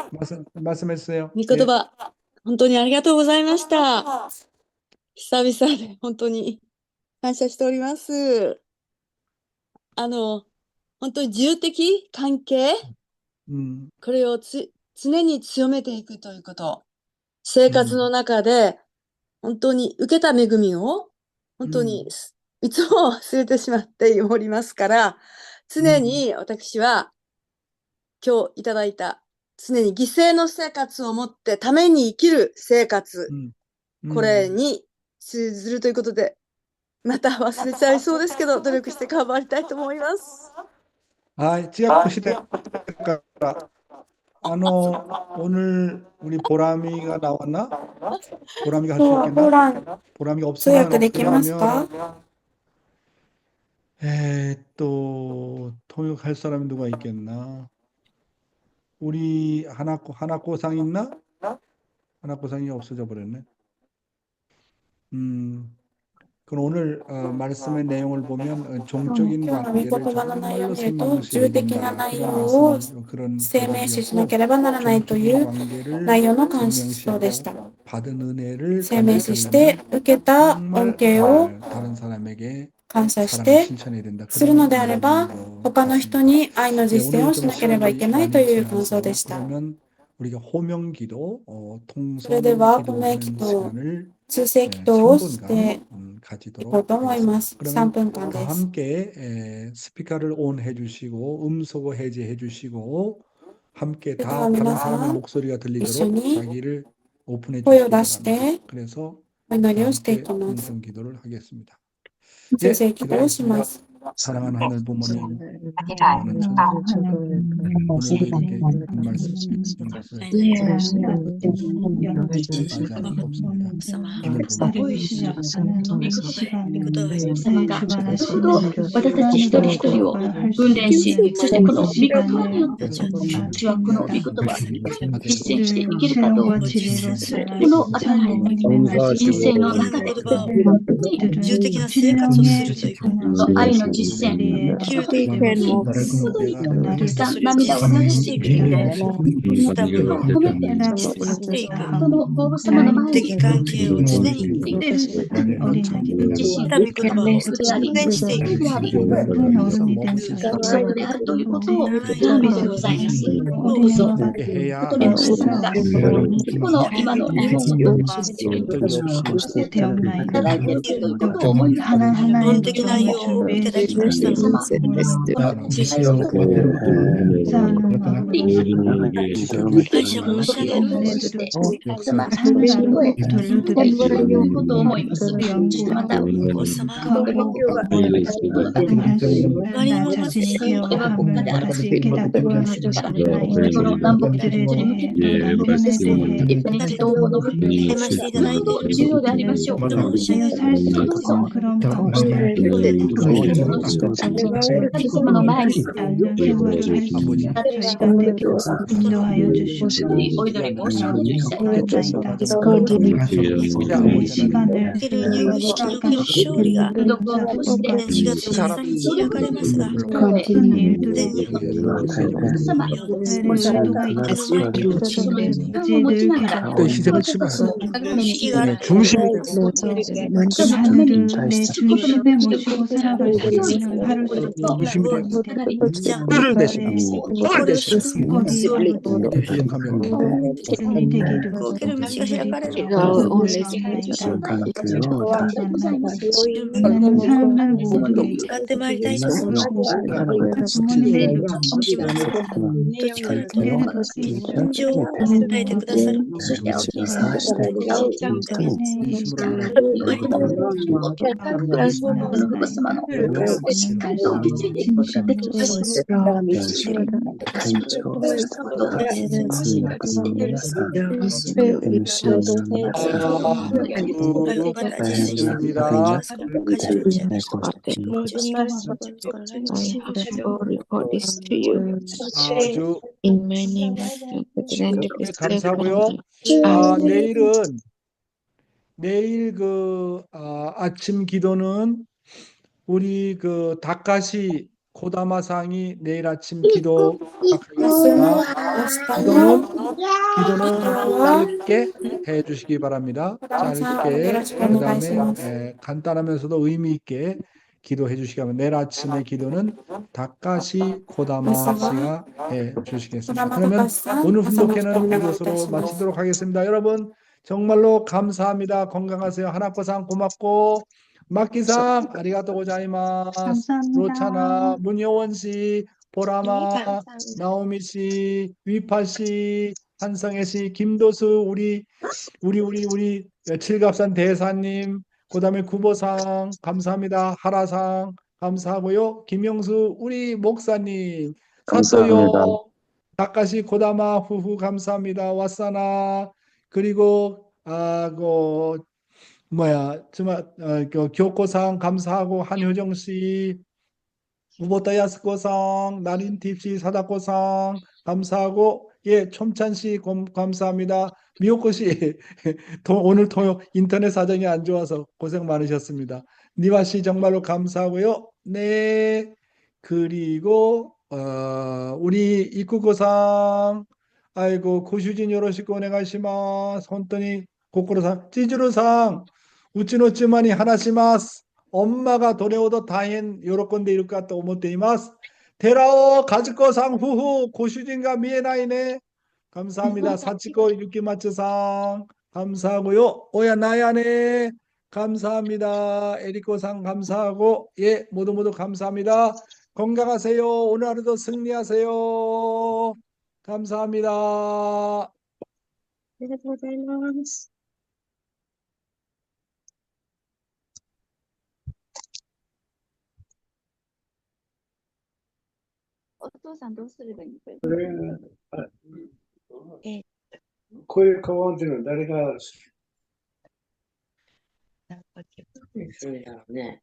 말씀해주세요. 御言葉、本当にありがとうございました。久々で本当に感謝しております。本当に自由的関係、 これを常に強めていくということ。生活の中で本当に受けた恵みを本当にいつも忘れてしまっておりますから、常に私は今日いただいた常に犠牲の生活を持ってために生きる生活、これに通ずるということで、また忘れちゃいそうですけど、努力して頑張りたいと思います。 지갑 푸시대니까 오늘 우리 보람이가 나왔나? 보람이가 할 수 コ 있겠나? ラン 보람이가 通 없으면 訳できますか？ 또 통역할 사람이 누가 있겠나? 우리 하나코상 있나? 하나코상이 없어져 버렸네. 그럼 오늘 말씀의 내용을 보면 종적인 今日の御 관계를 言葉の内容を 정말로 見ると、 생명시해야 重的な 된다. 内 그런 容を 그런 生命視しな 대목이었고 ければならないとい 종적인 う 관계를 内容の感想でした。 생명시하고 받은 은혜를 生命視して 간직하려면 受けた恩 정말 恵を 다른 사람에게 感謝し 사랑을 て 실천해야 된다. するのであれ 그런 ば、 것 他の人 같습니다. に愛の 네, 実践 오늘 を 좀 しなければいけ 시간이 ないと 많이 いう感想 지나서 でした。 그러면 우리가 호명기도, それでは、 통성 褒め 기도하는 祈祷、 시간을 通世祈祷をして 3분간 い 가지도록 こうと思いま 하겠습니다. す。3 그러면 分間 다 です。 함께 스피커를 온 해주시고 음소거 해제해 주시고 함께 다 그다음에 다른 나서 사람의 목소리가 들리도록 이순이 자기를 오픈해声を 주시기 出して 바랍니다. 그래서 お祈 다 りをしてい 함께 きます。 통성 기도를 하겠습니다. 通世祈祷をしま 기도하겠습니다. す。 사랑하는 하늘 부모님, ありがとう 사랑하는 천사, 오늘 우리에게 한 말씀 맞아 없습니다. 오늘 보면 美味しい御言葉です。様がどれほど私たち一人一人を訓練し、そしてこの御言葉によって私はこの御言葉を実践していけるかどうか、この人生の中で本当に重的な生活をするということこの愛の実践、生きるという本当にたくさん涙を流していくので、また心を込めて実践していくそのご王様の前に的関係を常に自身また御言葉を実践していくであり、それであるということを認めてございます。どうぞ、ことの主様が、この今の日本をいただいているということを思いながら、論的内容をいただきましたので、様、感謝申し上げます。そして、神様、私の声、大きいことを思います。そしてまた、お子様とても何者がそれは国家であるということからこの南北で一般に同胞の復帰励ましていただいている重要でありましょう。申し上げます。神様の前にお祈り申し上げたい。いる入学式における勝利がどこを通して4月13日開かれますが、全日本様、おっしゃる通り、その時間を持ちながら、또 희생을 치면 式がある 중심이 人のためにすることのできる強い心と 중심이 되어 じゃあ、 을 대신합니다. これをし 희생하면 受ける道が開かれる。使ってまいりたいと思います。土地からと天井を与えてくださる。しっかりと受け継いでいくことができます。아주 감사하고요. 내일 아침 기도는 우리 그 다카시 고다마상이 내일 아침 기도 기도는 짧게 해주시기 바랍니다. 짧게 그다음에 간단하면서도 의미 있게 기도해 주시기 바랍니다. 내일 아침의 기도는 다카시 고다마 씨가 해 주시겠습니다. 그러면 오늘 훈독회는 이것으로 마치도록 하겠습니다. 여러분 정말로 감사합니다. 건강하세요. 하나코상 고맙고 마키상 아리가또 고자이마스. 로차나 문효원 씨, 보라마, 나오미 씨, 위파 씨, 한성애 씨, 김도수 우리 칠갑산 대사님, 그다음에 구보상 감사합니다. 하라상 감사하고요. 김영수 우리 목사님, 사또요, 다카시 고다마 후후 감사합니다. 와사나 그리고 교코상 감사하고 한효정 씨, 우보타야스코상, 나린팁씨, 사다코상 감사하고 촘찬씨 감사합니다. 미호코씨 오늘 인터넷 사정이 안 좋아서 고생 많으셨습니다. 니와씨 정말로 감사하고요. 네, 그리고 우리 이쿠코상 아이고 고슈진 요로시고 오네가시마스. 혼돈이 고코로상 찌즈루상 우찌노찌마니 하나시마스. 엄마가 도레오도 다행 요렇건데 이럴 것 같다 오모테이마스. 테라오 가즈코상 후후 고슈진가 미에나이네 감사합니다. 사치코 유키마츠상 감사하고요. 오야 나야네 감사합니다. 에리코상 감사하고 모두 감사합니다. 건강하세요. 오늘 하루도 승리하세요. 감사합니다. ありがとうございます。お父さんどうすればいいのこれ。これが、えこういうカバンっていうのは誰が好き？なんかそれだろうね。